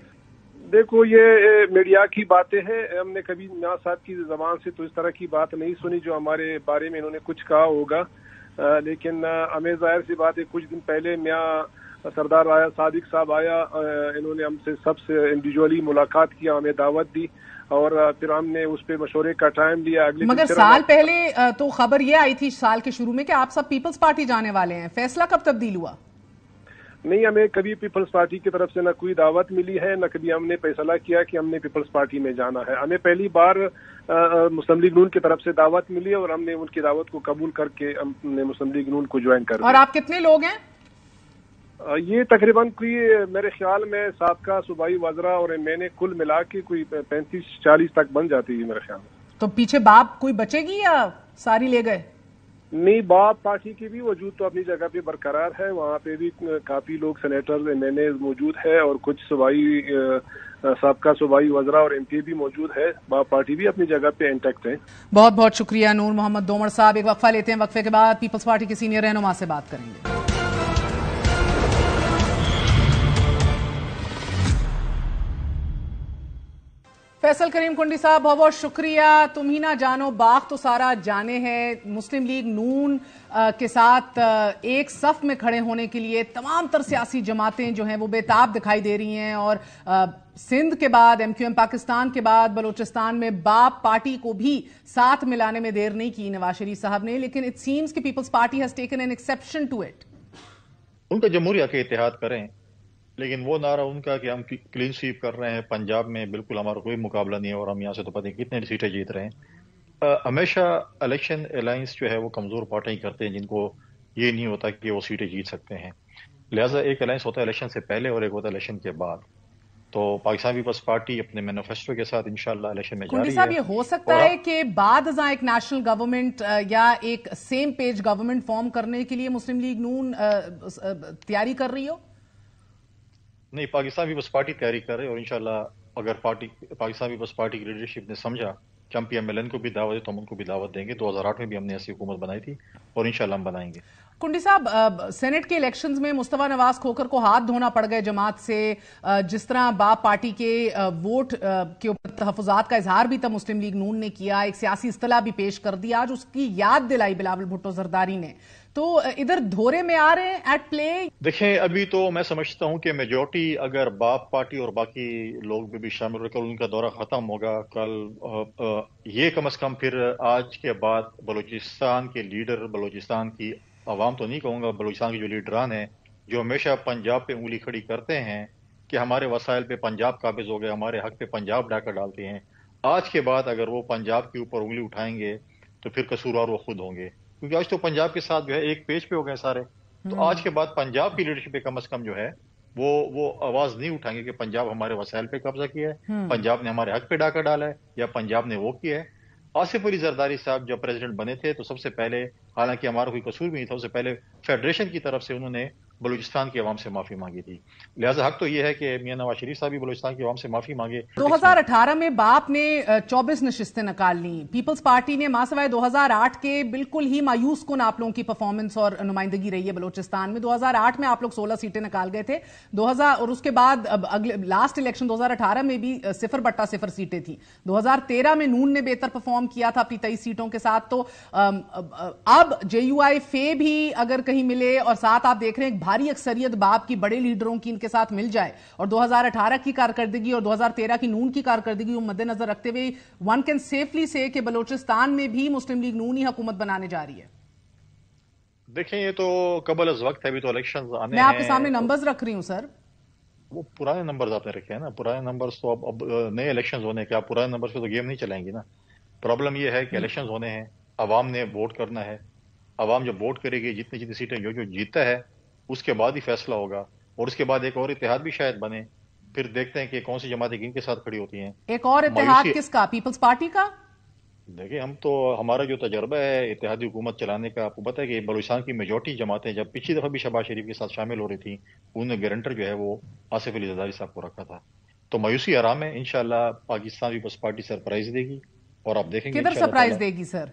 دیکھو یہ میڈیا کی باتیں ہیں، ہم نے کبھی نواز صاحب کی زبان سے تو اس طرح کی بات نہیں سنی جو ہمارے بارے میں انہوں نے کچھ کہا ہوگا، لیکن ہمیں ظاہر سی بات ہے کچھ دن پہلے میاں سردار رایا صادق صاحب آیا، انہوں نے ہم سے سب سے انڈیویجولی ملاقات کیا، ہمیں دعوت دی اور پھر ہم نے اس پہ مشورے کا ٹائم لیا۔ مگر سال پہلے تو خبر یہ آئی تھی سال کے شروع میں کہ آپ سب پیپلز پارٹی جانے والے ہیں، فیصلہ کب تبدیل ہوا؟ نہیں، ہمیں کبھی پیپلز پارٹی کی طرف سے نہ کوئی دعوت ملی ہے، نہ کبھی ہم نے فیصلہ کیا کہ ہم نے پیپلز پارٹی میں جانا ہے۔ ہمیں پہلی بار مسلم لیگ نون کی طرف سے دعوت ملی اور ہم نے ان کی دعوت کو قبول کر کے ہم نے مسلم لیگ نون کو جوائن کر دیا۔ اور آپ کتنے لوگ ہیں؟ یہ تقریباً کوئی میرے خیال میں سابقہ صوبائی وزراء اور میں نے کل ملا کے کوئی 35-40 تک بن جاتی ہے میرے خیال میں۔ تو پیچھے باپ کوئی بچے گی یا ساری لے گئے؟ نہیں، باپ پارٹی کی بھی وجود تو اپنی جگہ پہ برقرار ہے، وہاں پہ بھی کافی لوگ سینیٹر ایم این اے موجود ہے اور کچھ سابقہ صوبائی وزراء اور ایم پی بھی موجود ہے، باپ پارٹی بھی اپنی جگہ پہ انٹیکٹ ہے۔ بہت بہت شکریہ نور محمد دومڑ صاحب، ایک وقفہ لیتے ہیں، وقفے کے بعد پیپلز پارٹی کے سینئر رہنما سے بات کریں گے۔ فیصل کریم کنڈی صاحب بہت بہت شکریہ، تم ہی نہ جانو باغ تو سارا جانے ہے۔ مسلم لیگ نون کے ساتھ ایک صف میں کھڑے ہونے کے لیے تمام تر سیاسی جماعتیں جو ہیں وہ بے تاب دکھائی دے رہی ہیں، اور سندھ کے بعد ایم کیو ایم پاکستان کے بعد بلوچستان میں باپ پارٹی کو بھی ساتھ ملانے میں دیر نہیں کی نواز شریف صاحب نے، لیکن اٹ سیمز کہ Peoples Party has taken an exception to it. ان کا جمہوریہ کے اتحاد کریں، لیکن وہ نعرہ ان کا کہ ہم کلین سویپ کر رہے ہیں، پنجاب میں بالکل ہمارا کوئی مقابلہ نہیں ہے اور ہم یہاں سے تو پتہ نہیں کتنے سیٹیں جیت رہے ہیں۔ ہمیشہ الیکشن الائنس جو ہے وہ کمزور پارٹیاں کرتے ہیں جن کو یہ نہیں ہوتا کہ وہ سیٹیں جیت سکتے ہیں، لہٰذا ایک الائنس ہوتا ہے الیکشن سے پہلے اور ایک ہوتا ہے الیکشن کے بعد۔ تو پاکستان پیپلز پارٹی اپنے مینیفیسٹو کے ساتھ انشاءاللہ الیکشن میں جاری ہے۔ صاحب یہ ہو سکتا ہے کہ بعد ازاں ایک نیشنل گورنمنٹ یا ایک سیم پیج گورنمنٹ فارم کرنے کے لیے مسلم لیگ نون تیاری کر رہی ہو؟ نہیں، پاکستان پیپلز پارٹی تیاری کر رہے اور انشاءاللہ اگر پاکستان پیپلز پارٹی کی لیڈرشپ نے سمجھا کہ ہم پی ایم ایل این کو بھی دعوت دیں تو ہم ان کو بھی دعوت دیں گے۔ 2008 میں بھی ہم نے ایسی حکومت بنائی تھی اور انشاءاللہ ہم بنائیں گے۔ کنڈی صاحب، سینٹ کے الیکشنز میں مصطفیٰ نواز کھوکر کو ہاتھ دھونا پڑ گئے جماعت سے، جس طرح باپ پارٹی کے ووٹ کے اوپر تحفظات کا اظہار بھی تھا مسلم لیگ نون نے کیا، ایک سیاسی اصطلاح بھی پیش کر دی، آج اس کی یاد دلائی بلاول بھٹو زرداری نے، تو ادھر دھورے میں آ رہے ہیں ایٹ پلے؟ دیکھیں ابھی تو میں سمجھتا ہوں کہ میجورٹی اگر باپ پارٹی اور باقی لوگ بھی شامل ہو کر ان کا دورہ ختم ہوگا کل، یہ کم از کم پھر آج کے بعد بلوچستان کے لیڈر، بلوچستان کی عوام تو نہیں کہوں گا، بلوچستان کے جو لیڈران ہیں جو ہمیشہ پنجاب پہ انگلی کھڑی کرتے ہیں کہ ہمارے وسائل پہ پنجاب قابض ہو گئے، ہمارے حق پہ پنجاب ڈاکہ ڈالتے ہیں، آج کے بعد اگر وہ پنجاب کے اوپر انگلی اٹھائیں گے تو پھر قصوروار وہ خود ہوں گے، کیونکہ آج تو پنجاب کے ساتھ جو ہے ایک پیج پہ ہو گئے سارے، تو آج کے بعد پنجاب کی لیڈرشپ پہ کم از کم جو ہے وہ آواز نہیں اٹھائیں گے کہ پنجاب ہمارے وسائل پہ قبضہ کیا ہے، پنجاب نے ہمارے حق پہ ڈاکہ ڈالا ہے یا پنجاب نے وہ کیا ہے۔ آصف علی زرداری صاحب جب پریزیڈنٹ بنے تھے تو سب سے پہلے، حالانکہ ہمارا کوئی قصور بھی نہیں تھا، سب سے پہلے فیڈریشن کی طرف سے انہوں نے بلوچستان کی عوام سے معافی مانگی تھی، لہٰذا حق تو یہ ہے کہ میاں نواز شریف صاحب بھی بلوچستان کی عوام سے معافی مانگے۔ 2018 میں باپ نے 24 نشستیں نکال لیں، پیپلز پارٹی نے ماں سوائے 2008 کے بالکل ہی مایوس کن آپ لوگوں کی پرفارمنس اور نمائندگی رہی ہے بلوچستان میں۔ 2008 میں آپ لوگ 16 سیٹیں نکال گئے تھے، اور اس کے بعد اگلے لاسٹ الیکشن 2018 میں بھی 0/0 سیٹیں تھیں۔ 2013 میں نون نے بہتر پرفارم کیا تھا اپنی 23 سیٹوں کے ساتھ، تو اب جے یو آئی فے بھی اگر کہیں ملے اور ساتھ آپ دیکھ رہے ہیں بھاری اکثریت باپ کی، بڑے لیڈروں کی ان کے ساتھ مل جائے، اور 2018 کی کارکردگی اور 2013 کی نون کی کارکردگی کو مد نظر رکھتے ہوئے ون کین سیفلی سے کہ بلوچستان میں بھی مسلم لیگ نون ہی حکومت بنانے جا رہی ہے۔ دیکھیں یہ تو قبل از وقت ہے، ابھی تو الیکشنز آنے ہیں، میں آپ کے سامنے نمبرز رکھ رہی ہوں سر۔ وہ پرانے نمبرز آپ نے رکھے ہیں نا، پرانے نمبرز تو اب نئے الیکشنز ہونے کے، آپ پرانے نمبرز پہ تو گیم نہیں چلائیں گی نا۔ پرابلم یہ ہے کہ الیکشنز ہونے ہیں، عوام نے ووٹ کرنا ہے، عوام جب ووٹ کرے گی جتنی سیٹیں جو جیتتا ہے اس کے بعد ہی فیصلہ ہوگا۔ اور اس کے بعد ایک اور اتحاد بھی شاید بنے، پھر دیکھتے ہیں کہ کون سی جماعتیں کن کے ساتھ کھڑی ہوتی ہیں۔ ایک اور اتحاد کس کا؟ پیپلز پارٹی کا؟ دیکھیں ہمارا جو تجربہ ہے اتحادی حکومت چلانے کا، آپ کو پتہ ہے کہ بلوچستان کی میجورٹی جماعتیں جب پچھلی دفعہ بھی شہباز شریف کے ساتھ شامل ہو رہی تھیں، انہوں نے گارنٹر جو ہے وہ آصف علی زرداری صاحب کو رکھا تھا۔ تو مایوسی آرام ہے، انشاءاللہ پاکستان پیپلز پارٹی سرپرائز دے گی، اور آپ دیکھیں گے کدھر سرپرائز دے گی سر؟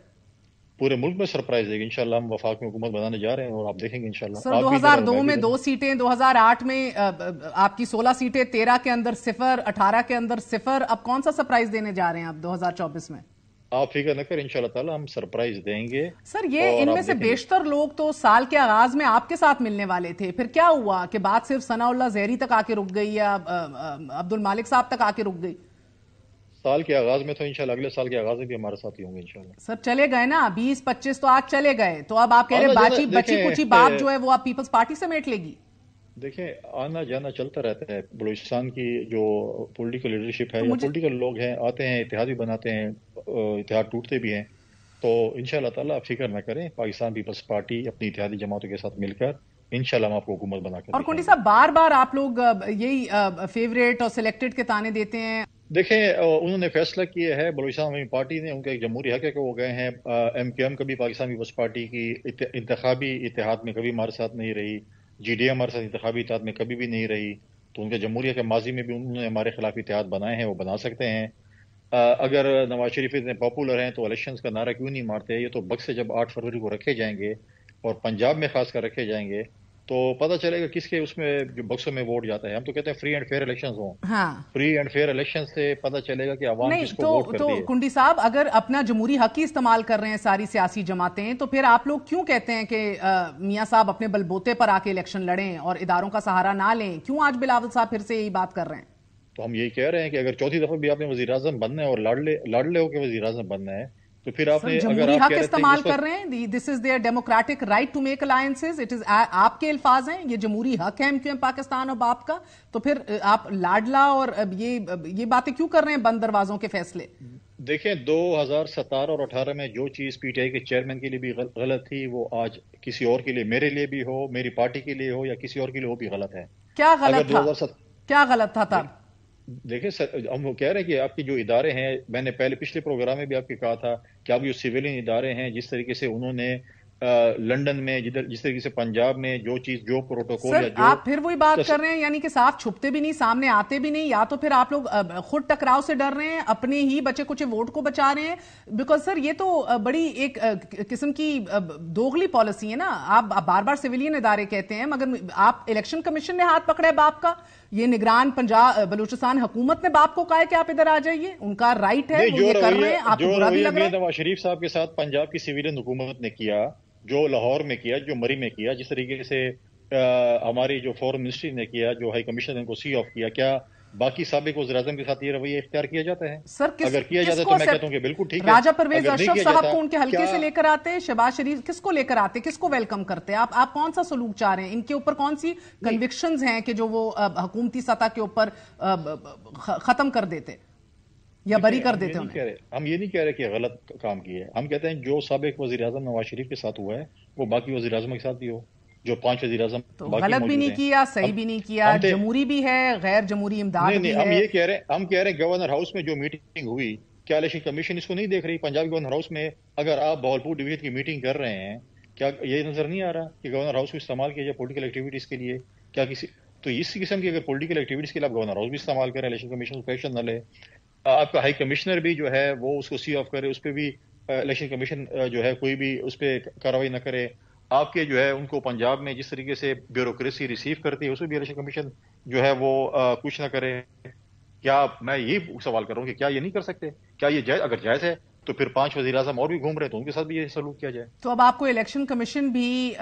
پورے ملک میں سرپرائز دے گی انشاءاللہ۔ ہم وفاق میں حکومت بنانے جا رہے ہیں اور آپ دیکھیں گے انشاءاللہ۔ سر 2002 میں 2 سیٹیں، 2008 میں آپ کی 16 سیٹیں، 13 کے اندر 0، 18 کے اندر 0، اب کون سا سرپرائز دینے جا رہے ہیں آپ 2024 میں؟ آپ فکر نہ کریں، انشاءاللہ تعالی ہم سرپرائز دیں گے۔ سر یہ ان میں سے بیشتر لوگ تو سال کے آغاز میں آپ کے ساتھ ملنے والے تھے، پھر کیا ہوا کہ بات صرف ثناء اللہ زہری تک آ کے رک گئی یا عبد المالک صاحب تک آ کے رک گئی؟ سال کے آغاز میں تو انشاءاللہ اگلے سال کے آغاز میں بھی ہمارے ساتھ ہی ہوں گے انشاءاللہ۔ سر چلے گئے نا 20-25 تو آج چلے گئے، تو اب آپ کہہ رہے بچی کچی بات جو ہے وہ آپ پیپلز پارٹی سمیٹ لے گی؟ دیکھیں آنا جانا چلتا رہتا ہے، بلوچستان کی جو پولیٹیکل لیڈرشپ ہے یا پولیٹیکل لوگ ہیں، آتے ہیں اتحاد بھی بناتے ہیں، اتحاد ٹوٹتے بھی ہیں، تو انشاءاللہ تعالیٰ آپ فکر نہ کریں، پاکستان پیپلز پارٹی اپنی اتحادی جماعتوں کے ساتھ مل کر انشاءاللہ ہم آپ کو حکومت بنا کر۔ اور کنڈی صاحب بار بار آپ لوگ یہی فیوریٹ اور سلیکٹڈ کے تانے دیتے ہیں۔ دیکھیں انہوں نے فیصلہ کیا ہے، بلوچستان عوامی پارٹی نے، ان کا ایک جمہوری حق ہے کہ وہ گئے ہیں، ایم کیو ایم کبھی پاکستان پیپلز پارٹی کی انتخابی اتحاد میں کبھی ہمارے ساتھ نہیں رہی، جی ڈی اے ہمارے ساتھ انتخابی اتحاد میں کبھی بھی نہیں رہی، تو ان کا جمہوری حق ہے، ماضی میں بھی انہوں نے ہمارے خلاف اتحاد بنائے ہیں، وہ بنا سکتے ہیں۔ اگر نواز شریف اتنے پاپولر ہیں تو الیکشنز کا نعرہ کیوں نہیں مارتے؟ یہ تو بکس سے جب 8 فروری کو رکھے جائیں گے اور پنجاب میں خاص کر رکھے جائیں گے تو پتہ چلے گا کس کے اس میں جو بکسوں میں ووٹ جاتا ہے۔ ہم تو کہتے ہیں فری اینڈ فیئر الیکشنز ہوں، فری اینڈ فیئر الیکشن سے پتہ چلے گا کہ عوام کس کو ووٹ کرتی ہے۔ تو کنڈی صاحب اگر اپنا جمہوری حق ہی استعمال کر رہے ہیں ساری سیاسی جماعتیں، تو پھر آپ لوگ کیوں کہتے ہیں کہ میاں صاحب اپنے بلبوتے پر آ کے الیکشن لڑیں اور اداروں کا سہارا نہ لیں؟ کیوں آج بلاول صاحب پھر سے یہی بات کر رہے ہیں؟ تو ہم یہی کہہ رہے ہیں کہ اگر چوتھی دفعہ بھی آپ نے وزیر اعظم بننا ہے اور لاڈلے ہو کے وزیر اعظم بننا ہے تو پھر آپ نے جمہوری حق استعمال کر رہے ہیں، this is their democratic right to make alliances, it is آپ کے الفاظ ہیں، یہ جمہوری حق ہے ایم کیو ایم پاکستان اور باپ کا، تو پھر آپ لاڈلا اور یہ باتیں کیوں کر رہے ہیں بند دروازوں کے فیصلے؟ دیکھیں 2017 اور 18 میں جو چیز پی ٹی آئی کے چیئرمین کے لیے بھی غلط تھی وہ آج کسی اور کے لیے، میرے لیے بھی ہو، میری پارٹی کے لیے ہو یا کسی اور کے لیے وہ بھی غلط ہے۔ کیا غلط تھا؟ کیا غلط تھا تب؟ دیکھیں ہم وہ کہہ رہے ہیں کہ آپ کی جو ادارے ہیں، میں نے پچھلے پروگرام میں بھی آپ کے کہا تھا کہ آپ جو سویلین ادارے ہیں، جس طریقے سے انہوں نے لنڈن میں جس طریقے سے پنجاب میں جو چیز جو پروٹوکول، آپ پھر وہی بات کر رہے ہیں، یعنی کہ صاف چھپتے بھی نہیں، سامنے آتے بھی نہیں، یا تو پھر آپ لوگ خود ٹکراؤ سے ڈر رہے ہیں، اپنے ہی بچے کچھ ووٹ کو بچا رہے ہیں، بیکاز سر یہ تو بڑی ایک قسم کی دوغلی پالیسی ہے نا۔ آپ بار بار سویلین ادارے کہتے ہیں مگر آپ الیکشن کمیشن نے ہاتھ پکڑا ہے باپ کا، یہ نگران بلوچستان حکومت نے باپ کو کہا ہے کہ آپ ادھر آ جائیے، ان کا رائٹ ہے، وہ یہ کر رہے ہیں، آپ کو برا بھی لگ رہا ہے؟ نواز شریف صاحب کے ساتھ پنجاب کی سویلین حکومت نے کیا، جو لاہور میں کیا، جو مری میں کیا، جس طریقے سے ہماری جو فورن منسٹری نے کیا، جو ہائی کمیشن نے ان کو سی آف کیا، کیا باقی سابق وزیر اعظم کے ساتھ یہ رویہ اختیار کیا جاتا ہے؟ سر اگر کیا جاتا ہے تو میں کہتا ہوں کہ بالکل ٹھیک ہے۔ راجہ پرویز اشرف صاحب کو ان کے حلقے سے لے کر آتے، شہباز شریف کس کو لے کر آتے، کس کو ویلکم کرتے؟ آپ کون سا سلوک چاہ رہے ہیں؟ ان کے اوپر کون سی کنوکشنز ہیں کہ جو وہ حکومتی سطح کے اوپر ختم کر دیتے یا بری کر دیتے انہیں؟ ہم یہ نہیں کہہ رہے کہ غلط کام کیے، ہم کہتے ہیں جو سابق وزیر اعظم نواز شریف کے ساتھ ہوا ہے وہ باقی وزیر اعظم کے ساتھ بھی ہو، جو 5 وزیر اعظم غلط بھی نہیں کیا، صحیح بھی نہیں کیا، جمہوری بھی ہے، غیر جمہوری امداد بھی ہے۔ ہم یہ کہہ رہے ہیں گورنر ہاؤس میں جو میٹنگ ہوئی، کیا الیکشن کمیشن اس کو نہیں دیکھ رہی؟ پنجاب گورنر ہاؤس میں اگر آپ بہاولپور ڈویژن کی میٹنگ کر رہے ہیں، کیا یہ نظر نہیں آ رہا کہ گورنر ہاؤس کو استعمال کیا جائے پولیٹیکل ایکٹیویٹیز کے لیے؟ کیا کسی تو اس قسم کی اگر پولیٹیکل ایکٹیویٹیز کے لیے آپ گورنر ہاؤس بھی استعمال کریں، الیکشن کمیشن کو ایکشن نہ لے، آپ کا ہائی کمشنر بھی جو ہے وہ اس کو سی آف کرے، اس پہ بھی الیکشن کمیشن جو ہے کوئی بھی اس پہ کارروائی نہ کرے، آپ کے جو ہے ان کو پنجاب میں جس طریقے سے بیوروکریسی ریسیو کرتی ہے اس میں بھی الیکشن کمیشن جو ہے وہ کچھ نہ کرے، کیا میں یہ سوال کر رہا ہوں کہ کیا یہ نہیں کر سکتے؟ کیا یہ جائز؟ اگر جائز ہے تو پھر 5 وزیر اعظم اور بھی گھوم رہے تو ان کے ساتھ بھی یہ سلوک کیا جائے۔ تو اب آپ کو الیکشن کمیشن بھی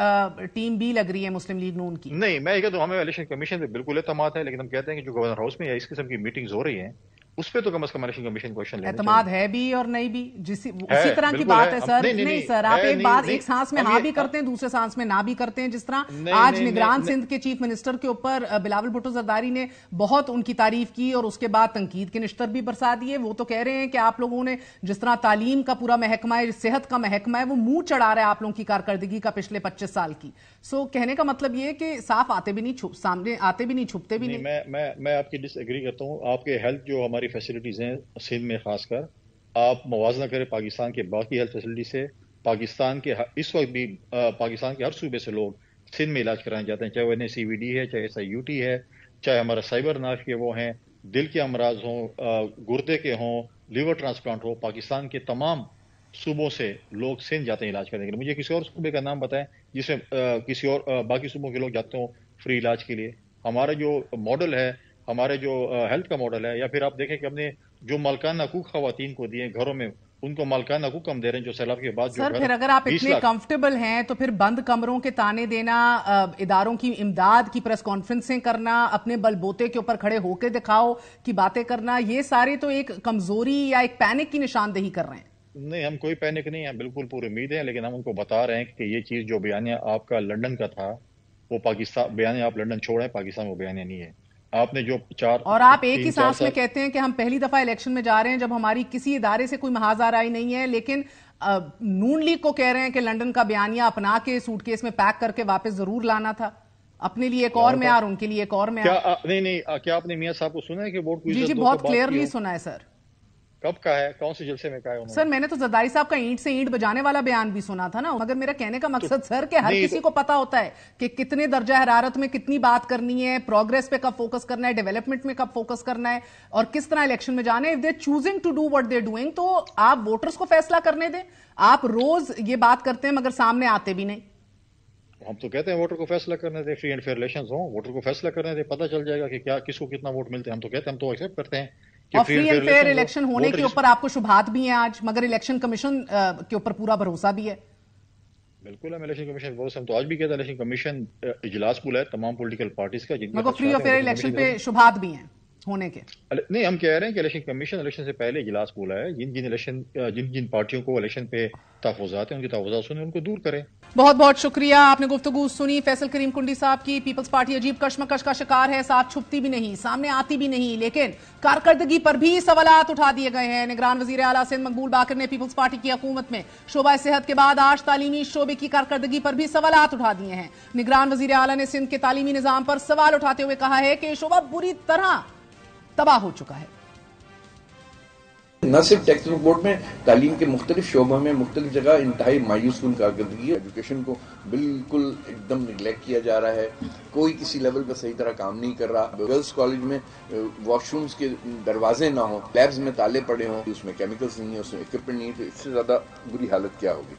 ٹیم بی لگ رہی ہے مسلم لیگ نون کی؟ نہیں، میں یہ کہتا ہوں ہمیں الیکشن کمیشن پہ بالکل اعتماد ہے، لیکن ہم کہتے ہیں کہ جو گورنر ہاؤس میں یا اس قسم کی میٹنگز ہو رہی ہیں اس پہ تو کم از کم الیکشن کمیشن کوشچن لینا اعتماد ہے بھی اور نہیں بھی اسی طرح کی بات ہے سر. نہیں سر, آپ ایک بات ایک سانس میں ہاں بھی کرتے ہیں, دوسرے سانس میں نہ بھی کرتے ہیں. جس طرح آج نگران سندھ کے چیف منسٹر کے اوپر بلاول بھٹو زرداری نے بہت ان کی تعریف کی اور اس کے بعد تنقید کے نشتر بھی برسا دیے. وہ تو کہہ رہے ہیں کہ آپ لوگوں نے جس طرح تعلیم کا پورا محکمہ ہے, صحت کا محکمہ ہے, وہ منہ چڑھا رہا ہے آپ لوگوں کی کارکردگی کا پچھلے 25 سال کی. سو کہنے کا مطلب یہ کہ صاف آتے بھی نہیں, سامنے آتے بھی نہیں, چھپتے بھی نہیں. میں آپ کی ڈس ایگری کرتا ہوں. آپ کے ہیلتھ جو ہماری فیسلٹیز ہیں سندھ میں خاص کر, آپ موازنہ کریں پاکستان کے باقی ہیلتھ فیسلٹی سے. پاکستان کے اس وقت بھی پاکستان کے ہر صوبے سے لوگ سندھ میں علاج کرانے جاتے ہیں, چاہے وہ NACVD ہے, چاہے SIUT ہے, چاہے ہمارا سائبر ناش کے وہ ہیں, دل کے امراض ہوں, گردے کے ہوں, لیور ٹرانسپلانٹ ہو. پاکستان کے تمام صوبوں سے لوگ سندھ جاتے ہیں علاج کرنے کے لیے. مجھے کسی اور صوبے کا نام بتائیں جس میں کسی اور باقی صوبوں کے لوگ جاتے ہوں فری علاج کے لیے. ہمارا جو ماڈل ہے, ہمارے جو ہیلتھ کا ماڈل ہے, یا پھر آپ دیکھیں کہ ہم نے جو مالکانہ حقوق خواتین کو دیے گھروں میں, ان کو مالکانہ حقوق ہم دے رہے ہیں جو سیلاب کے بعد. سر پھر اگر آپ اتنے کمفرٹیبل ہیں تو پھر بند کمروں کے تانے دینا, اداروں کی امداد کی پریس کانفرنسیں کرنا, اپنے بل بوتے کے اوپر کھڑے ہو کے دکھاؤ کی باتیں کرنا, یہ سارے تو ایک کمزوری یا ایک پینک کی نشاندہی کر رہے ہیں. نہیں, ہم کوئی پینک نہیں ہے, بالکل پوری امید ہے, لیکن ہم ان کو بتا رہے ہیں کہ یہ چیز جو بیانیہ آپ کا لنڈن کا تھا وہ پاکستان بیانیہ, آپ لنڈن چھوڑیں, پاکستان وہ بیانیہ نہیں ہے. آپ نے جو اور آپ ایک ہی سانس میں کہتے ہیں کہ ہم پہلی دفعہ الیکشن میں جا رہے ہیں جب ہماری کسی ادارے سے کوئی محاذ آرائی نہیں ہے, لیکن نون لیگ کو کہہ رہے ہیں کہ لنڈن کا بیانیہ اپنا کے سوٹ کیس میں پیک کر کے واپس ضرور لانا تھا, اپنے لیے ایک اور معیار, ان کے لیے ایک اور معیار. نہیں, کیا آپ نے میاں صاحب کو سنا ہے کہ ووٹ کو جی بہت کلیئرلی سنا ہے سر. کب کا ہے, کون سے جلسے میں کہا ہے؟ سر میں نے تو زرداری صاحب کا اینٹ سے اینٹ بجانے والا بیان بھی سنا تھا نا. مگر میرا کہنے کا مقصد سر کہ ہر کسی کو پتا ہوتا ہے کہ کتنے درجہ حرارت میں کتنی بات کرنی ہے, پروگریس پہ کب فوکس کرنا ہے, ڈیولپمنٹ میں کب فوکس کرنا ہے, اور کس طرح الیکشن میں جانا ہے. if they're choosing to do what they're doing تو آپ ووٹرز کو فیصلہ کرنے دیں. آپ روز یہ بات کرتے ہیں مگر سامنے آتے بھی نہیں. ہم تو کہتے ہیں ووٹر کو فیصلہ کرنے دیں, فری اینڈ فیئر الیکشنز ہوں, ووٹر کو فیصلہ کرنے دیں, پتہ چل جائے گا کہ کیا کس کو کتنا ووٹ ملتے ہیں. ہم تو کہتے ہیں, ہم تو ایکسیپٹ کرتے ہیں اور فری اینڈ فیئر الیکشن ہونے کے اوپر آپ کو شبہات بھی ہیں آج, مگر الیکشن کمیشن کے اوپر پورا بھروسہ بھی ہے. بالکل ہم الیکشن کمیشن بھروسہ, ہم تو آج بھی کہتے ہیں الیکشن کمیشن اجلاس بلا ہے تمام پولیٹیکل پارٹیز کا, مگر فری اور فیئر الیکشن پہ شبہات بھی ہیں ہونے کے. نہیں, ہم کہہ رہے ہیں کہ الیکشن کمیشن الیکشن سے پہلے اجلاس بولا ہے, جن پارٹیوں کو الیکشن پہ تحفظات ہیں ان کی تحفظات سنیں, ان کو دور کریں. بہت بہت شکریہ, آپ نے گفتگو سنی فیصل کریم کنڈی صاحب کی. پیپلز پارٹی عجیب کشمکش کا شکار ہے, ساتھ چھپتی بھی نہیں, سامنے آتی بھی نہیں, لیکن کارکردگی پر بھی سوالات اٹھا دیے گئے ہیں. نگران وزیر اعلیٰ سندھ مقبول باقر نے پیپلز پارٹی کی حکومت میں شعبہ صحت کے بعد آج تعلیمی شعبے کی کارکردگی پر بھی سوالات اٹھا دیے ہیں. نگران وزیر اعلیٰ نے سندھ کے تعلیمی نظام پر سوال اٹھاتے ہوئے کہا ہے کہ یہ شعبہ بری طرح تباہ ہو چکا ہے. نہ صرف ٹیکسٹ بک بورڈ میں, تعلیم کے مختلف شعبوں میں مختلف جگہ انتہائی مایوس کن کارکردگی ہے. ایجوکیشن کو بالکل ایک دم نگلیکٹ کیا جا رہا ہے, کوئی کسی لیول پر صحیح طرح کام نہیں کر رہا. گرلز کالج میں واش رومز کے دروازے نہ ہوں, لیبز میں تالے پڑے ہوں, اس میں کیمیکلز نہیں ہیں, اس میں اکوپمنٹ نہیں ہے, تو اس سے زیادہ بری حالت کیا ہوگی.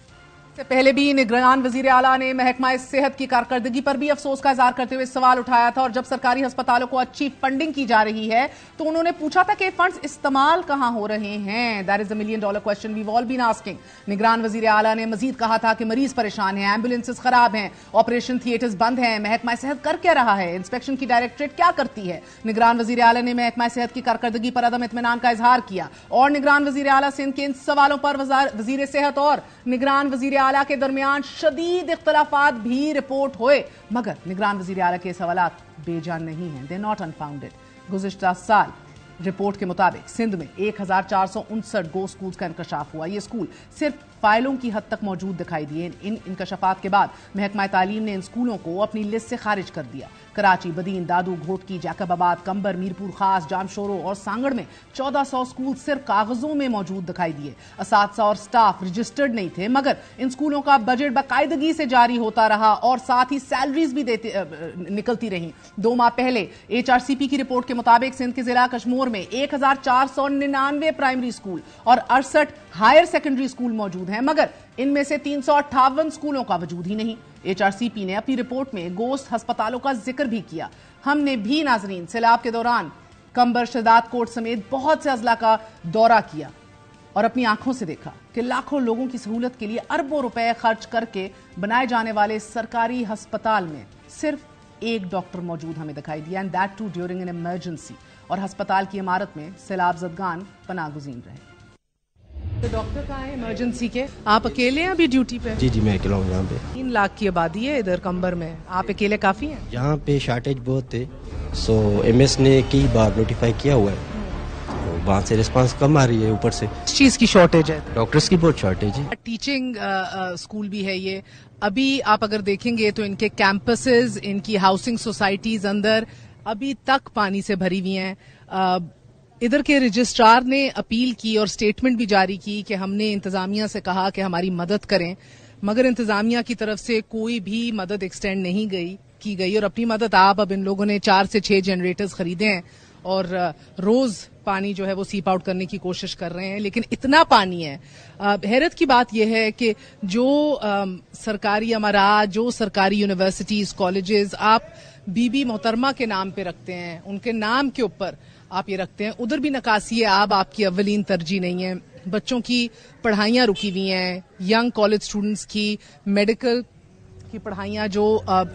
سے پہلے بھی نگران وزیر اعلیٰ نے محکمہ صحت کی کارکردگی پر بھی افسوس کا اظہار کرتے ہوئے سوال اٹھایا تھا, اور جب سرکاری ہسپتالوں کو اچھی فنڈنگ کی جا رہی ہے تو انہوں نے پوچھا تھا کہ فنڈز استعمال کہاں ہو رہے ہیں. That is a $1 million question we've all been asking. نگران وزیر اعلیٰ نے مزید کہا تھا کہ مریض پریشان ہیں, ایمبولینسز خراب ہیں, آپریشن تھیٹرز بند ہیں, محکمہ صحت کر کیا رہا ہے, انسپیکشن کی ڈائریکٹریٹ کیا کرتی ہے. نگران وزیر اعلیٰ نے محکمہ صحت کی کارکردگی پر عدم اطمینان کا اظہار کیا, اور نگران وزیر اعلیٰ سندھ کے ان سوالوں پر وزیر صحت اور نگران وزیر اعلیٰ کے درمیان شدید اختلافات بھی رپورٹ ہوئے, مگر نگران وزیر اعلیٰ کے سوالات بے جان نہیں ہیں. They're not unfounded. گزشتہ سال رپورٹ کے مطابق سندھ میں 1459 گو سکولز کا انکشاف ہوا. یہ سکول صرف فائلوں کی حد تک موجود دکھائی دیے. ان انکشافات کے بعد محکمہ تعلیم نے ان سکولوں کو اپنی لسٹ سے خارج کر دیا. کراچی, بدین, دادو, گھوٹکی, جیکب آباد, کمبر, میرپور خاص, جامشورو اور سانگڑ میں 1400 سکول صرف کاغذوں میں موجود دکھائی دیے. اساتذہ اور سٹاف رجسٹرڈ نہیں تھے, مگر ان سکولوں کا بجٹ باقاعدگی سے جاری ہوتا رہا اور ساتھ ہی سیلریز بھی نکلتی رہیں. 2 ماہ پہلے HRCP کی رپورٹ کے مطابق سندھ کے ضلع کشمور میں 1499 پرائمری سکول اور 68 ہائر سیکنڈری سکول موجود ہیں, مگر ان میں سے 358 سکولوں کا وجود ہی نہیں. HRCP نے اپنی رپورٹ میں گوشت ہسپتالوں کا ذکر بھی کیا. ہم نے بھی ناظرین سیلاب کے دوران کمبر, شہزاد کوٹ سمیت بہت سے اضلاع کا دورہ کیا اور اپنی آنکھوں سے دیکھا کہ لاکھوں لوگوں کی سہولت کے لیے اربوں روپے خرچ کر کے بنائے جانے والے سرکاری ہسپتال میں صرف ایک ڈاکٹر موجود ہمیں دکھائی دیا, and that too during an emergency. اور ہسپتال کی عمارت میں سیلاب زدگان پناہ گزین رہے. تو ڈاکٹر کہاں ہیں ایمرجنسی کے؟ آپ اکیلے ہیں ابھی ڈیوٹی پہ؟ جی میں اکیلا ہوں یہاں پہ. 3 لاکھ کی آبادی ہے ادھر کمبر میں, آپ اکیلے کافی ہیں؟ یہاں پہ شارٹیج بہت ہے, سو ایم ایس نے کئی بار نوٹیفائی کیا ہوا ہے, وہاں سے ریسپانس کم آ رہی ہے. اوپر سے اس چیز کی شارٹیج ہے, ڈاکٹرز کی بہت شارٹیج ہے. ٹیچنگ اسکول بھی ہے یہ. ابھی آپ اگر دیکھیں گے تو ان کے کیمپسز, ان کی ہاؤسنگ سوسائٹیز اندر ابھی تک پانی سے بھری ہوئی ہیں. ادھر کے رجسٹرار نے اپیل کی اور سٹیٹمنٹ بھی جاری کی کہ ہم نے انتظامیہ سے کہا کہ ہماری مدد کریں, مگر انتظامیہ کی طرف سے کوئی بھی مدد ایکسٹینڈ نہیں کی گئی. اور اپنی مدد آپ اب ان لوگوں نے 4 سے 6 جنریٹرز خریدے ہیں اور روز پانی جو ہے وہ سیپ آؤٹ کرنے کی کوشش کر رہے ہیں, لیکن اتنا پانی ہے. حیرت کی بات یہ ہے کہ جو سرکاری امارات, جو سرکاری یونیورسٹیز, کالجز آپ بی بی محترمہ کے نام پہ رکھتے ہیں, ان کے نام کے اوپر آپ یہ رکھتے ہیں, ادھر بھی نکاسی آپ کی اولین ترجیح نہیں ہے. بچوں کی پڑھائیاں رکی ہوئی ہیں, ینگ کالج اسٹوڈنٹس کی میڈیکل کی پڑھائیاں جو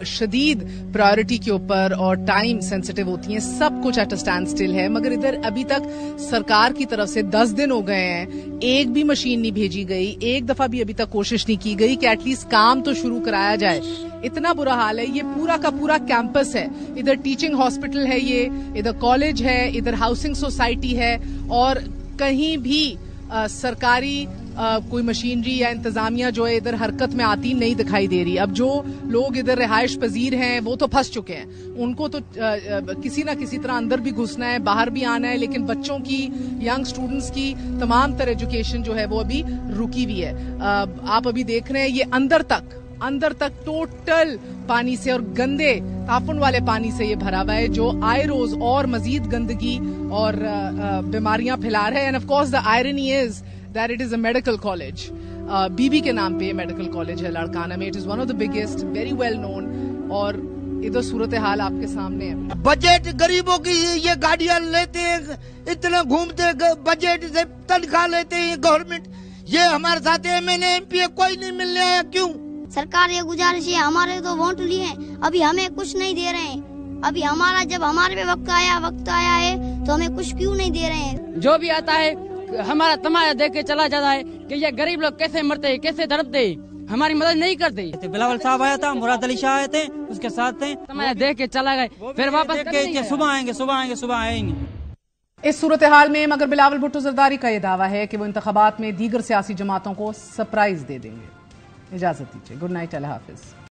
شدید پرائیورٹی کے اوپر اور ٹائم سینسٹیو ہوتی ہیں, سب کچھ ایٹ اے اسٹینڈ اسٹل ہے. مگر ادھر ابھی تک سرکار کی طرف سے 10 دن ہو گئے ہیں, ایک بھی مشین نہیں بھیجی گئی, ایک دفعہ بھی ابھی تک کوشش نہیں کی گئی کہ ایٹ لیسٹ کام تو شروع کرایا جائے. اتنا برا حال ہے. یہ پورا کا پورا کیمپس ہے, ادھر ٹیچنگ ہاسپٹل ہے, یہ ادھر کالج ہے, ادھر ہاؤسنگ سوسائٹی ہے, اور کہیں بھی سرکاری کوئی مشینری یا انتظامیہ جو ہے ادھر حرکت میں آتی نہیں دکھائی دے رہی. اب جو لوگ ادھر رہائش پذیر ہیں وہ تو پھنس چکے ہیں, ان کو تو کسی نہ کسی طرح اندر بھی گھسنا ہے, باہر بھی آنا ہے, لیکن بچوں کی, ینگ سٹوڈنٹس کی تمام تر ایجوکیشن جو ہے وہ ابھی رکی ہوئی ہے. آپ ابھی دیکھ رہے ہیں یہ اندر تک ٹوٹل پانی سے اور گندے تعفن والے پانی سے یہ بھرا ہوا ہے, جو آئے روز اور مزید گندگی اور بیماریاں پھیلا رہے ہیں. And of course the irony is that it is a medical college. بی بی کے نام پہ یہ میڈیکل کالج ہے لاڑکانہ میں. It is one of the biggest, very well known. اور ادھر صورتحال آپ کے سامنے ہے. بجٹ غریبوں کی یہ گاڑیاں لیتے ہیں, اتنا گھومتے, بجٹ سے تنخواہ لیتے ہیں گورنمنٹ. یہ ہمارے ساتھ M N A M P کوئی نہیں ملنے آیا, کیوں؟ سرکار یہ گزارش ہے, ہمارے تو ووٹ لیے ہیں, ابھی ہمیں کچھ نہیں دے رہے ہیں. ابھی جب ہمارے پہ وقت آیا ہے تو ہمیں کچھ کیوں نہیں دے رہے ہیں؟ جو بھی آتا ہے ہمارا تماشا دیکھ کے چلا جاتا ہے کہ یہ غریب لوگ کیسے مرتے ہیں, کیسے تڑپتے ہیں, ہماری مدد نہیں کرتے. بلاول صاحب آیا تھا, مراد علی شاہ آئے تھے, اس کے ساتھ تھے, تماشا دیکھ کے چلا گئے, پھر واپس صبح آئیں گے. اس صورتحال میں مگر بلاول بھٹو زرداری کا یہ دعویٰ ہے کہ وہ انتخابات میں دیگر سیاسی جماعتوں کو سرپرائز دے دیں گے. اجازت دیجیے. گڈ نائٹ, اللہ حافظ.